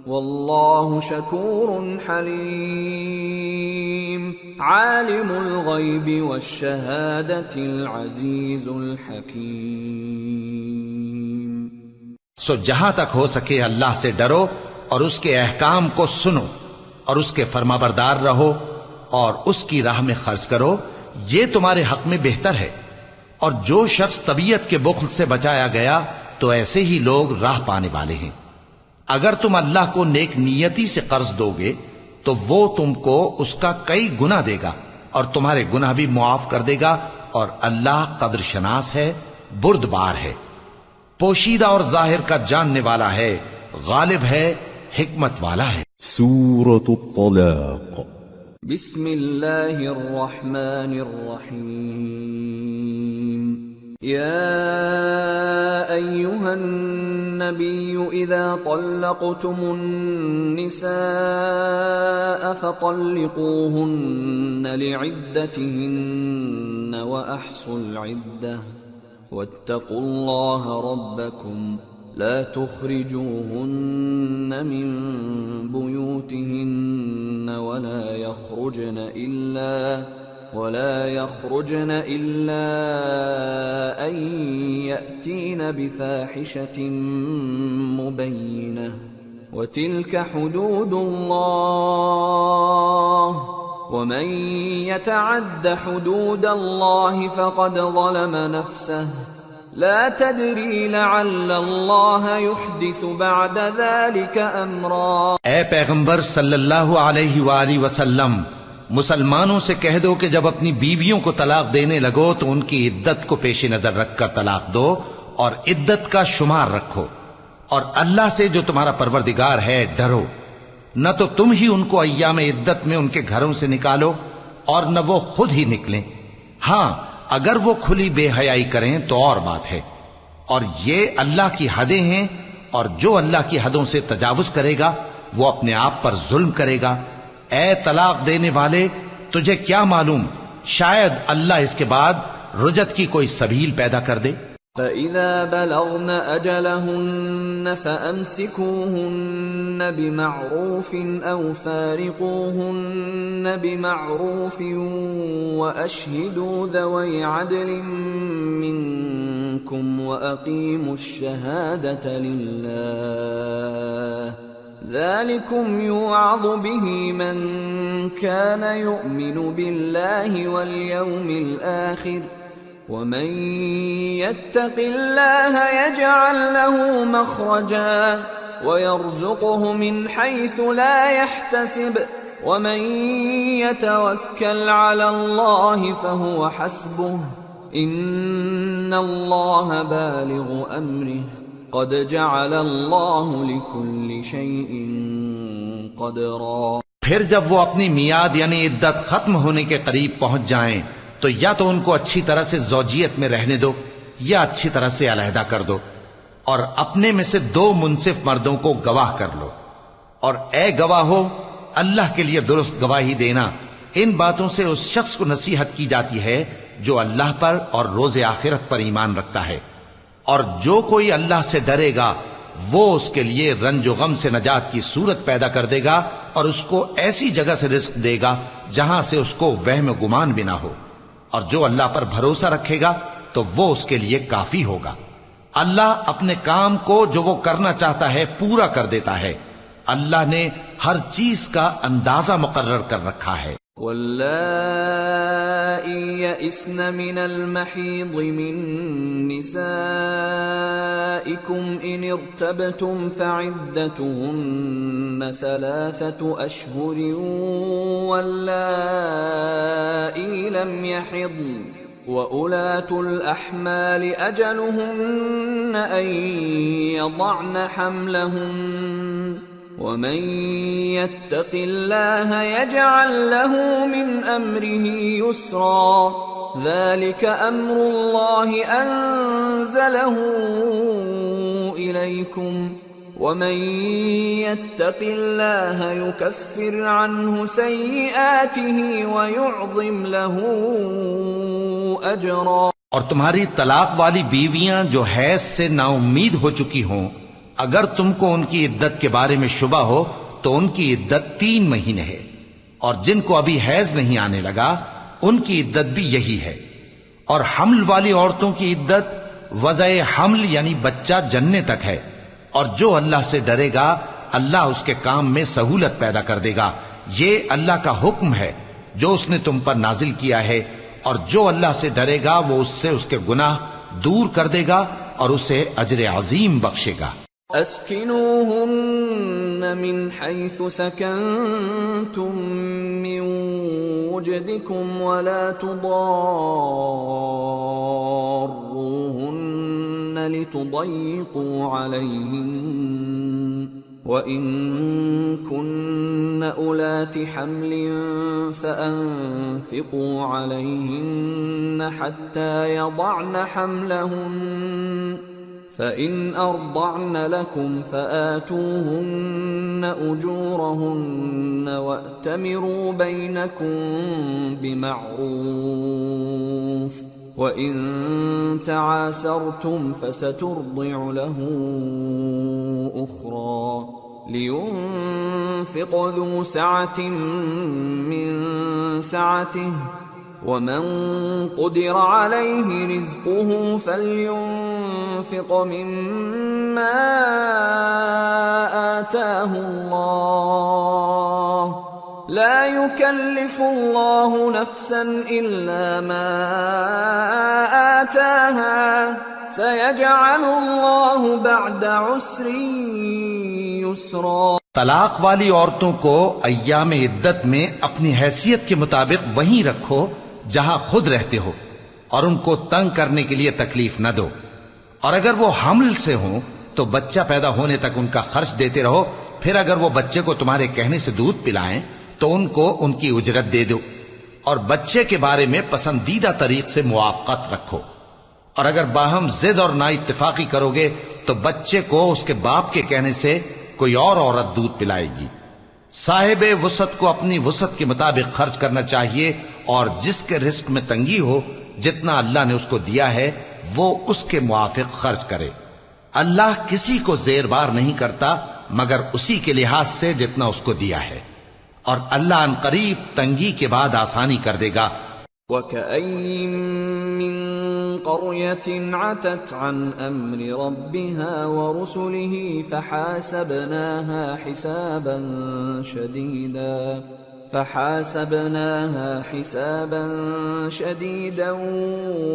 واللہ شکور حلیم عالم الغیب والشہادۃ العزیز الحکیم۔ سو جہاں تک ہو سکے اللہ سے ڈرو اور اس کے احکام کو سنو اور اس کے فرمانبردار رہو اور اس کی راہ میں خرچ کرو، یہ تمہارے حق میں بہتر ہے۔ اور جو شخص طبیعت کے بخل سے بچایا گیا تو ایسے ہی لوگ راہ پانے والے ہیں۔ اگر تم اللہ کو نیک نیتی سے قرض دو گے تو وہ تم کو اس کا کئی گنا دے گا اور تمہارے گناہ بھی معاف کر دے گا، اور اللہ قدر شناس ہے، بردبار ہے، پوشیدہ اور ظاہر کا جاننے والا ہے، غالب ہے، حکمت والا ہے۔ سورة الطلاق۔ بسم اللہ الرحمن الرحیم۔ يا أيها النبي إذا طلقتم النساء فطلقوهن لعدتهن وأحصوا العدة واتقوا الله ربكم لا تخرجوهن من بيوتهن ولا يخرجن إلا أن يأتين بفاحشة مبينة وتلك حدود الله ومن يتعد حدود الله فقد ظلم نفسه لا تدري لعل الله يحدث بعد ذلك أمرا۔ اے پیغمبر صلی اللہ علیہ وآلہ وسلم، مسلمانوں سے کہہ دو کہ جب اپنی بیویوں کو طلاق دینے لگو تو ان کی عدت کو پیش نظر رکھ کر طلاق دو اور عدت کا شمار رکھو، اور اللہ سے جو تمہارا پروردگار ہے ڈرو۔ نہ تو تم ہی ان کو ایام عدت میں ان کے گھروں سے نکالو اور نہ وہ خود ہی نکلیں، ہاں اگر وہ کھلی بے حیائی کریں تو اور بات ہے، اور یہ اللہ کی حدیں ہیں، اور جو اللہ کی حدوں سے تجاوز کرے گا وہ اپنے آپ پر ظلم کرے گا۔ اے طلاق دینے والے، تجھے کیا معلوم شاید اللہ اس کے بعد رجعت کی کوئی سبیل پیدا کر دے۔ فَإِذَا بَلَغْنَ أَجَلَهُنَّ فَأَمْسِكُوهُنَّ بِمَعْرُوفٍ أَوْ فَارِقُوهُنَّ بِمَعْرُوفٍ وَأَشْهِدُوا ذَوَيْ عَدْلٍ مِّنكُمْ وَأَقِيمُوا الشَّهَادَةَ لِلَّهِ ذَلِكُمْ يُوعَظُ بِهِ مَنْ كَانَ يُؤْمِنُ بِاللَّهِ وَالْيَوْمِ الْآخِرِ وَمَنْ يَتَّقِ اللَّهَ يَجْعَلْ لَهُ مَخْرَجًا وَيَرْزُقْهُ مِنْ حَيْثُ لَا يَحْتَسِبُ وَمَنْ يَتَوَكَّلْ عَلَى اللَّهِ فَهُوَ حَسْبُهُ إِنَّ اللَّهَ بَالِغُ أَمْرِهِ قد جعل اللہ لکل شیء قدرا۔ پھر جب وہ اپنی میعاد یعنی عدت ختم ہونے کے قریب پہنچ جائیں تو یا تو ان کو اچھی طرح سے زوجیت میں رہنے دو یا اچھی طرح سے علیحدہ کر دو، اور اپنے میں سے 2 منصف مردوں کو گواہ کر لو، اور اے گواہو اللہ کے لیے درست گواہی دینا۔ ان باتوں سے اس شخص کو نصیحت کی جاتی ہے جو اللہ پر اور روز آخرت پر ایمان رکھتا ہے، اور جو کوئی اللہ سے ڈرے گا وہ اس کے لیے رنج و غم سے نجات کی صورت پیدا کر دے گا، اور اس کو ایسی جگہ سے رزق دے گا جہاں سے اس کو وہم و گمان بھی نہ ہو، اور جو اللہ پر بھروسہ رکھے گا تو وہ اس کے لیے کافی ہوگا۔ اللہ اپنے کام کو جو وہ کرنا چاہتا ہے پورا کر دیتا ہے، اللہ نے ہر چیز کا اندازہ مقرر کر رکھا ہے۔ واللائي يئسن من المحيض من نسائكم إن ارتبتم فعدتهن 3 أشهر واللائي لم يحضن وَأُولَاتُ الْأَحْمَالِ أَجَلُهُنَّ أَن يَضَعْنَ حَمْلَهُنَّ وَمَن يَتَّقِ اللَّهَ يَجْعَل لَّهُ مِنْ أَمْرِهِ يُسْرًا ذَلِكَ أَمْرُ اللَّهِ أَنزَلَهُ إِلَيْكُمْ وَمَن يَتَّقِ اللَّهَ يُكَفِّرْ عَنْهُ سَيِّئَاتِهِ وَيُعْظِمْ لَهُ أَجْرًا۔ اور تمہاری طلاق والی بیویاں جو حیض سے نا امید ہو چکی ہوں، اگر تم کو ان کی عدت کے بارے میں شبہ ہو تو ان کی عدت 3 مہینے ہے، اور جن کو ابھی حیض نہیں آنے لگا ان کی عدت بھی یہی ہے۔ اور حمل والی عورتوں کی عدت وضع حمل یعنی بچہ جننے تک ہے، اور جو اللہ سے ڈرے گا اللہ اس کے کام میں سہولت پیدا کر دے گا۔ یہ اللہ کا حکم ہے جو اس نے تم پر نازل کیا ہے، اور جو اللہ سے ڈرے گا وہ اس سے اس کے گناہ دور کر دے گا اور اسے اجر عظیم بخشے گا۔ اسکنوہن من حیث سکنتم من وجدکم ولا تضاروہن لتضیقوا علیہن وَإِن كُنَّ أُولَاتِ حَمْلٍ فَأَنفِقُوا عَلَيْهِنَّ حَتَّى يَضَعْنَ حَمْلَهُنَّ فَإِنْ أَرْضَعْنَ لَكُمْ فَآتُوهُنَّ أُجُورَهُنَّ وَأْتَمِرُوا بَيْنَكُمْ بِمَعْرُوفٍ وَإِن تَعَاسَرْتُمْ فَسَتُرْضِعُ لَهُ أُخْرَى لِيُنْفِقْ ذُو سَعَةٍ مِّن سَعَتِهِ وَمَن قُدِرَ عَلَيْهِ رِزْقُهُ فَلْيُنْفِقْ مِمَّا آتَاهُ اللَّهُ لا يكلف الله نفسا إلا ما آتاها سيجعل الله بعد عسر يسرا۔ طلاق والی عورتوں کو ایام عدت میں اپنی حیثیت کے مطابق وہیں رکھو جہاں خود رہتے ہو، اور ان کو تنگ کرنے کے لیے تکلیف نہ دو، اور اگر وہ حمل سے ہوں تو بچہ پیدا ہونے تک ان کا خرچ دیتے رہو، پھر اگر وہ بچے کو تمہارے کہنے سے دودھ پلائیں تو ان کو ان کی اجرت دے دو، اور بچے کے بارے میں پسندیدہ طریق سے موافقت رکھو، اور اگر باہم ضد اور نا اتفاقی کرو گے تو بچے کو اس کے باپ کے کہنے سے کوئی اور عورت دودھ پلائے گی۔ صاحب وسعت کو اپنی وسعت کے مطابق خرچ کرنا چاہیے، اور جس کے رزق میں تنگی ہو جتنا اللہ نے اس کو دیا ہے وہ اس کے موافق خرچ کرے۔ اللہ کسی کو زیر بار نہیں کرتا مگر اسی کے لحاظ سے جتنا اس کو دیا ہے، اور اللہ ان قریب تنگی کے بعد آسانی کر دے گا۔ وَكَأَيٍّ مِّن قَرْيَةٍ عَتَتْ عَنْ أَمْرِ رَبِّهَا وَرُسُلِهِ فَحَاسَبْنَاهَا حِسَابًا شَدِيدًا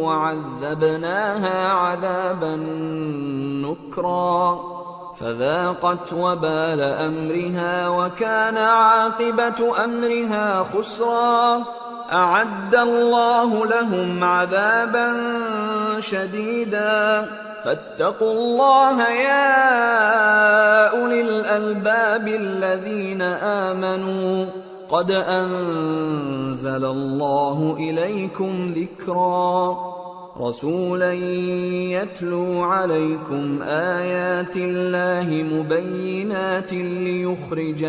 وَعَذَّبْنَاهَا عَذَابًا نُكْرًا فذاقت وبال أمرها وكان عاقبة أمرها خسرا أعد الله لهم عذابا شديدا فاتقوا الله يا أولي الألباب الذين آمنوا قد أنزل الله إليكم ذكرا رسولا يتلو عليكم آيات الله مبينات ليخرج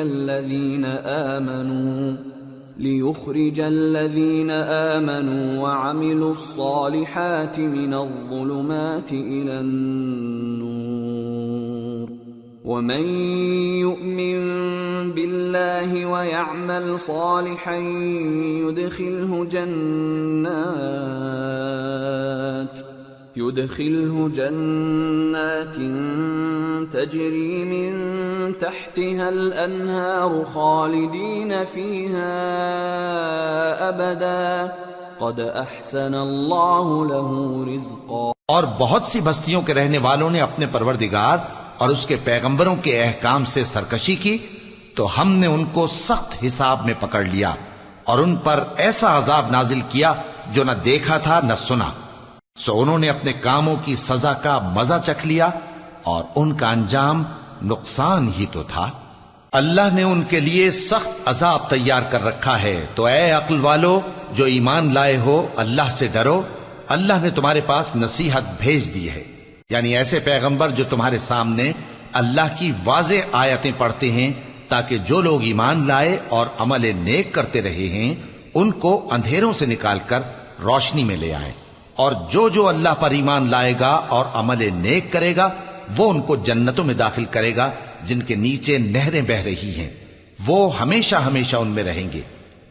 الذين آمنوا وعملوا الصالحات من الظلمات إلى النور ومن يؤمن بالله ويعمل صالحا يدخله جنات تجري من تحتها الأنهار خالدين فيها أبدا قد أحسن الله له رزقا۔ اور بہت سی بستیوں کے رہنے والوں نے اپنے پروردگار اور اس کے پیغمبروں کے احکام سے سرکشی کی تو ہم نے ان کو سخت حساب میں پکڑ لیا اور ان پر ایسا عذاب نازل کیا جو نہ دیکھا تھا نہ سنا، سو انہوں نے اپنے کاموں کی سزا کا مزہ چکھ لیا اور ان کا انجام نقصان ہی تو تھا۔ اللہ نے ان کے لیے سخت عذاب تیار کر رکھا ہے، تو اے عقل والو جو ایمان لائے ہو اللہ سے ڈرو۔ اللہ نے تمہارے پاس نصیحت بھیج دی ہے، یعنی ایسے پیغمبر جو تمہارے سامنے اللہ کی واضح آیتیں پڑھتے ہیں، تاکہ جو لوگ ایمان لائے اور عمل نیک کرتے رہے ہیں ان کو اندھیروں سے نکال کر روشنی میں لے آئیں، اور جو اللہ پر ایمان لائے گا اور عمل نیک کرے گا وہ ان کو جنتوں میں داخل کرے گا جن کے نیچے نہریں بہ رہی ہیں، وہ ہمیشہ ہمیشہ ان میں رہیں گے۔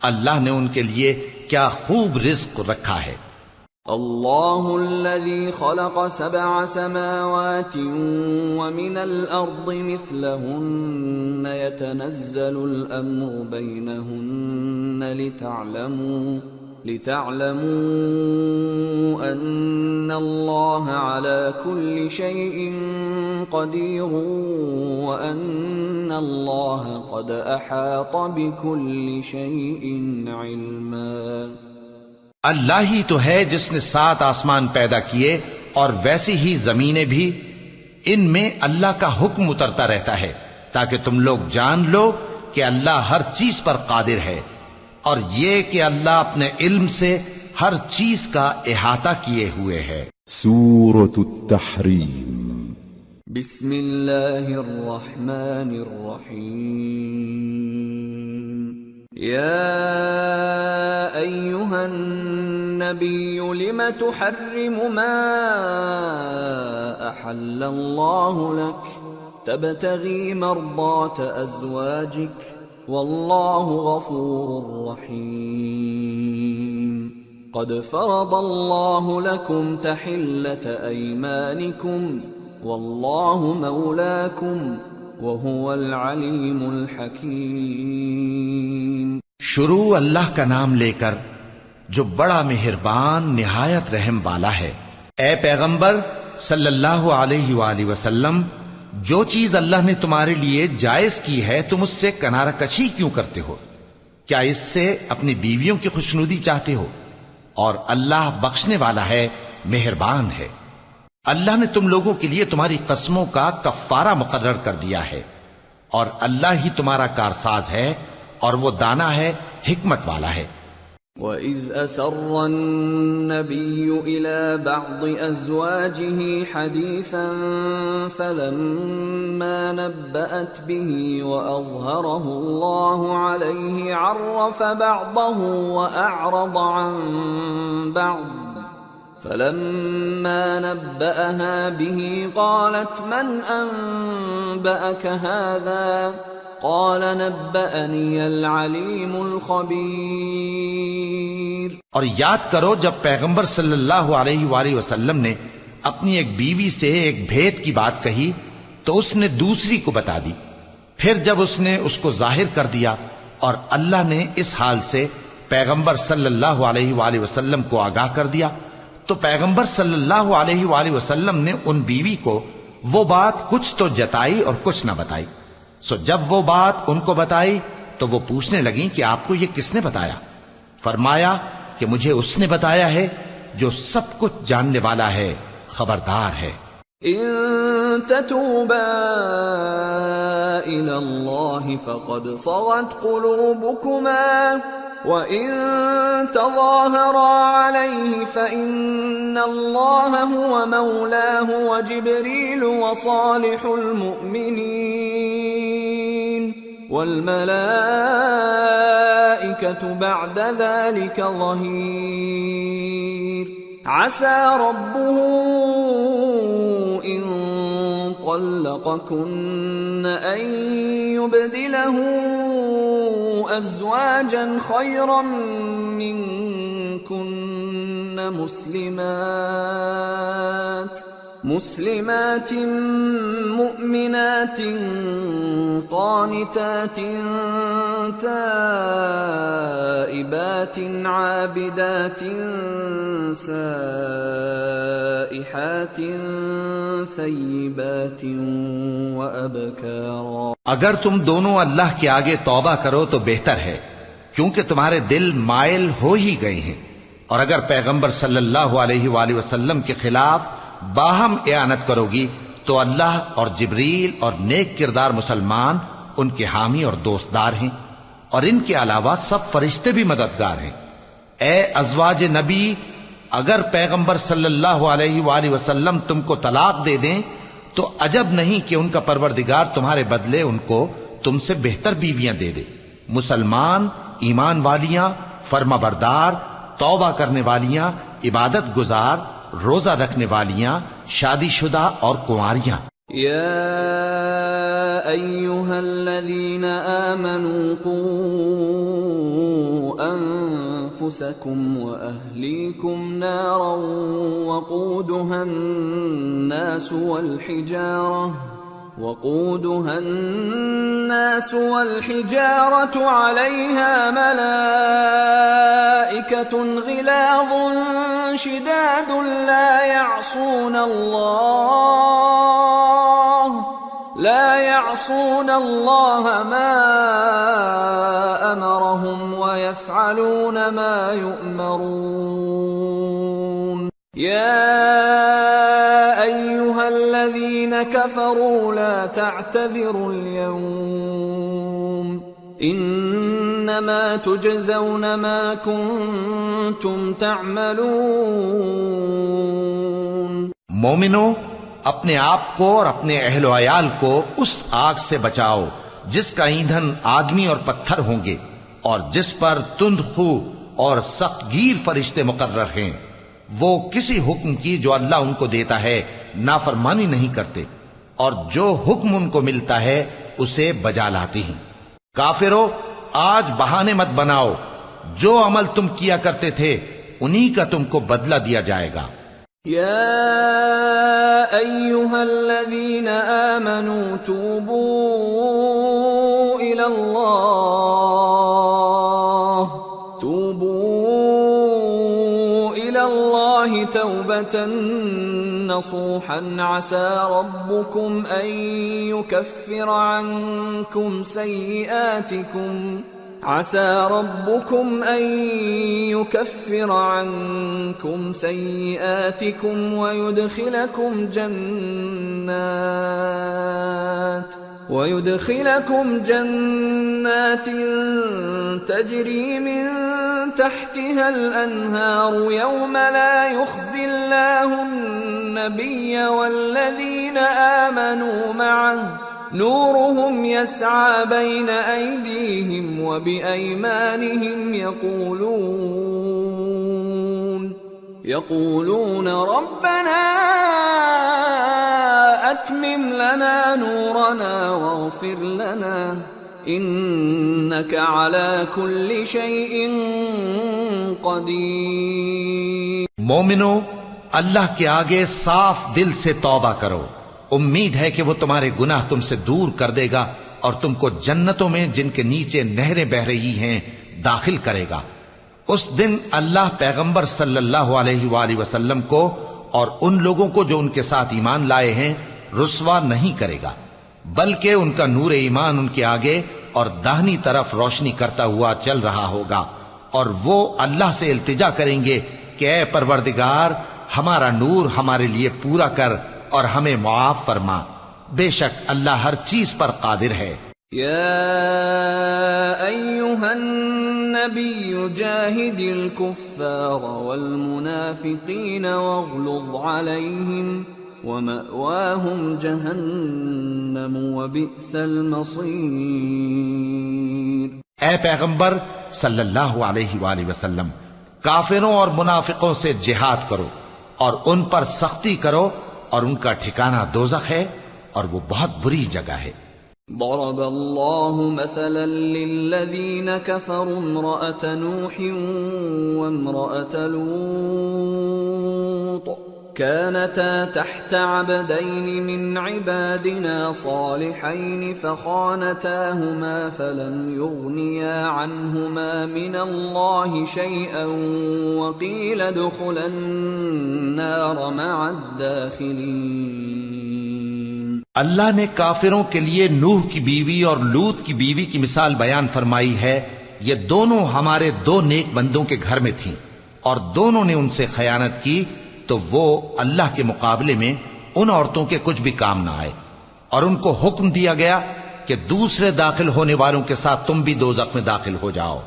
اللہ نے ان کے لیے کیا خوب رزق رکھا ہے۔ اللہ الذي خلق 7 سماوات ومن الأرض مثلهن يتنزل الأمر بينهن لتعلموا أن الله على كل شيء قدير وأن الله قد أحاط بكل شيء علما۔ اللہ ہی تو ہے جس نے 7 آسمان پیدا کیے اور ویسی ہی زمینیں بھی، ان میں اللہ کا حکم اترتا رہتا ہے تاکہ تم لوگ جان لو کہ اللہ ہر چیز پر قادر ہے، اور یہ کہ اللہ اپنے علم سے ہر چیز کا احاطہ کیے ہوئے ہے۔ سورة التحریم۔ بسم اللہ الرحمن الرحیم۔ یا ایہا النبی لم تحرم ما احل اللہ لک تبتغی مرضات ازواجک واللہ غفور رحیم۔ قد فرض اللہ لکم تحلۃ ایمانکم واللہ مولاکم وَهُوَ الْعَلِيمُ الْحَكِيمُ۔ شروع اللہ کا نام لے کر جو بڑا مہربان نہایت رحم والا ہے۔ اے پیغمبر صلی اللہ علیہ وآلہ وسلم، جو چیز اللہ نے تمہارے لیے جائز کی ہے تم اس سے کنارہ کشی کیوں کرتے ہو؟ کیا اس سے اپنی بیویوں کی خوشنودی چاہتے ہو؟ اور اللہ بخشنے والا ہے، مہربان ہے۔ اللہ نے تم لوگوں کے لیے تمہاری قسموں کا کفارہ مقرر کر دیا ہے، اور اللہ ہی تمہارا کارساز ہے اور وہ دانا ہے، حکمت والا ہے۔ وَإِذْ أَسَرَّ النَّبِيُّ إِلَى بَعْضِ أَزْوَاجِهِ حَدِيثًا فَلَمَّا نَبَّأَتْ بِهِ وَأَظْهَرَهُ اللَّهُ عَلَيْهِ عَرَّفَ بَعْضَهُ وَأَعْرَضَ عَن بَعْضٍ فَلَمَّا نَبَّأَهَا بِهِ قَالَتْ مَنْ أَنبَأَكَ هَذَا قَالَ نَبَّأَنِيَ الْعَلِيمُ الْخَبِيرُ۔ اور یاد کرو جب پیغمبر صلی اللہ علیہ وآلہ وسلم نے اپنی ایک بیوی سے ایک بھید کی بات کہی تو اس نے دوسری کو بتا دی، پھر جب اس نے اس کو ظاہر کر دیا اور اللہ نے اس حال سے پیغمبر صلی اللہ علیہ وآلہ وسلم کو آگاہ کر دیا، تو پیغمبر صلی اللہ علیہ وآلہ وسلم نے ان بیوی کو وہ بات کچھ تو جتائی اور کچھ نہ بتائی۔ سو جب وہ بات ان کو بتائی تو وہ پوچھنے لگیں کہ آپ کو یہ کس نے بتایا؟ فرمایا کہ مجھے اس نے بتایا ہے جو سب کچھ جاننے والا ہے، خبردار ہے۔ ان تتوبا الى اللہ فقد صغت قلوبكما وَإِن تَظَاهَرَا عَلَيْهِ فَإِنَّ اللَّهَ هُوَ مَوْلَاهُ وَجِبْرِيلُ وَصَالِحُ الْمُؤْمِنِينَ وَالْمَلَائِكَةُ بَعْدَ ذَلِكَ ظَهِيرٌ عَسَى رَبُّهُ إِن طَلَّقَكُنَّ أَن يُبْدِلَهُ أزواجا خيرا منكن مسلمات مؤمنات قانتات تائبات عابدات سائحات ثيبات وأبكارا۔ اگر تم دونوں اللہ کے آگے توبہ کرو تو بہتر ہے، کیونکہ تمہارے دل مائل ہو ہی گئے ہیں، اور اگر پیغمبر صلی اللہ علیہ وآلہ وسلم کے خلاف باہم اعانت کرو گی تو اللہ اور جبریل اور نیک کردار مسلمان ان کے حامی اور دوستدار ہیں، اور ان کے علاوہ سب فرشتے بھی مددگار ہیں۔ اے ازواج نبی، اگر پیغمبر صلی اللہ علیہ وآلہ وسلم تم کو طلاق دے دیں تو عجب نہیں کہ ان کا پروردگار تمہارے بدلے ان کو تم سے بہتر بیویاں دے دے، مسلمان، ایمان والیاں، فرما بردار، توبہ کرنے والیاں، عبادت گزار، روزہ رکھنے والیاں، شادی شدہ اور کنواریاں۔ یا ایھا الذین آمنوا قوا انفسکم واہلیکم نارا وقودها الناس والحجارة عليها ملائكة غلاظ شداد لا يعصون الله ما أمرهم ويفعلون ما يؤمرون يا أيها الذين كفروا لا تعتذروا اليوم انما تجزون ما كنتم تعملون۔ مومنو، اپنے آپ کو اور اپنے اہل و عیال کو اس آگ سے بچاؤ جس کا ایندھن آدمی اور پتھر ہوں گے، اور جس پر تند خو اور سخت گیر فرشتے مقرر ہیں۔ وہ کسی حکم کی جو اللہ ان کو دیتا ہے نافرمانی نہیں کرتے، اور جو حکم ان کو ملتا ہے اسے بجا لاتے ہیں۔ کافرو، آج بہانے مت بناؤ، جو عمل تم کیا کرتے تھے انہی کا تم کو بدلہ دیا جائے گا۔ یا ایھا الذین آمنوا توبوا الی اللہ توبة نصوحا عسى ربكم أن يكفر عنكم سيئاتكم ويدخلكم جنات تجري من تحتها الأنهار يوم لا يخزي الله النبي والذين آمنوا معه نورهم يسعى بين أيديهم وبأيمانهم يقولون ربنا أتمم لنا نورنا واغفر لنا إنك على كل شيء قدير۔ مومنو، اللہ کے آگے صاف دل سے توبہ کرو، امید ہے کہ وہ تمہارے گناہ تم سے دور کر دے گا اور تم کو جنتوں میں جن کے نیچے نہریں بہ رہی ہیں داخل کرے گا۔ اس دن اللہ پیغمبر صلی اللہ علیہ وآلہ وسلم کو اور ان لوگوں کو جو ان کے ساتھ ایمان لائے ہیں رسوا نہیں کرے گا، بلکہ ان کا نور ایمان ان کے آگے اور داہنی طرف روشنی کرتا ہوا چل رہا ہوگا، اور وہ اللہ سے التجا کریں گے کہ اے پروردگار، ہمارا نور ہمارے لیے پورا کر اور ہمیں معاف فرما، بے شک اللہ ہر چیز پر قادر ہے۔ یا ایھا النبی جاہد الکفار والمنافقین واغلظ علیہم ومأواہم جہنم وبئس المصیر۔ اے پیغمبر صلی اللہ علیہ وآلہ وسلم، کافروں اور منافقوں سے جہاد کرو اور ان پر سختی کرو، اور ان کا ٹھکانہ دوزخ ہے اور وہ بہت بری جگہ ہے۔ ضرب اللہ مثلا للذین کفروا امرأة نوح وامرأة لوط كانتا تحت عبدين من عبادنا صالحين فخانتاهما فلم يغنيا عنهما من الله شيئا وقيل ادخلا النار مع الداخلين۔ اللہ نے کافروں کے لیے نوح کی بیوی اور لوط کی بیوی کی مثال بیان فرمائی ہے۔ یہ دونوں ہمارے دو نیک بندوں کے گھر میں تھیں، اور دونوں نے ان سے خیانت کی تو وہ اللہ کے مقابلے میں ان عورتوں کے کچھ بھی کام نہ آئے، اور ان کو حکم دیا گیا کہ دوسرے داخل ہونے والوں کے ساتھ تم بھی دوزخ میں داخل ہو جاؤ۔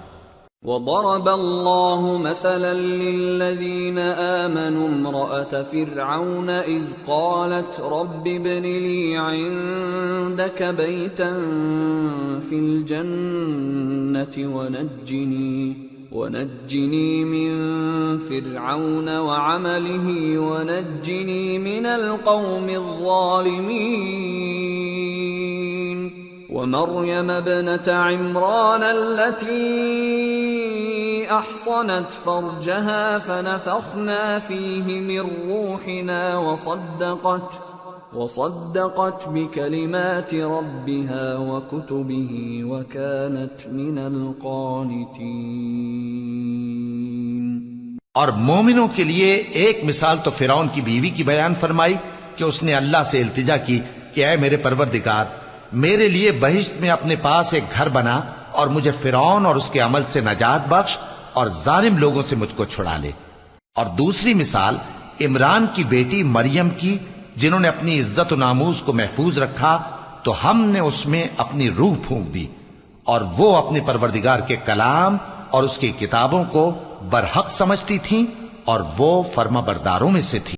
وضرب الله مثلا للذين آمنوا امرأة فرعون إذ قالت رب ابن لي عندك بيتا في الجنة ونجني من فرعون وعمله ونجني من القوم الظالمين ومريم ابنة عمران التي أحصنت فرجها فنفخنا فيه من روحنا وصدقت بكلمات ربها وكتبه وكانت من القانتين۔ اور مومنوں کے لیے ایک مثال تو فرعون کی بیوی کی بیان فرمائی کہ اس نے اللہ سے التجا کی کہ اے میرے پروردگار، میرے لیے بہشت میں اپنے پاس ایک گھر بنا اور مجھے فرعون اور اس کے عمل سے نجات بخش اور ظالم لوگوں سے مجھ کو چھڑا لے۔ اور دوسری مثال عمران کی بیٹی مریم کی، جنہوں نے اپنی عزت و ناموس کو محفوظ رکھا تو ہم نے اس میں اپنی روح پھونک دی، اور وہ اپنے پروردگار کے کلام اور اس کی کتابوں کو برحق سمجھتی تھیں اور وہ فرما برداروں میں سے تھی۔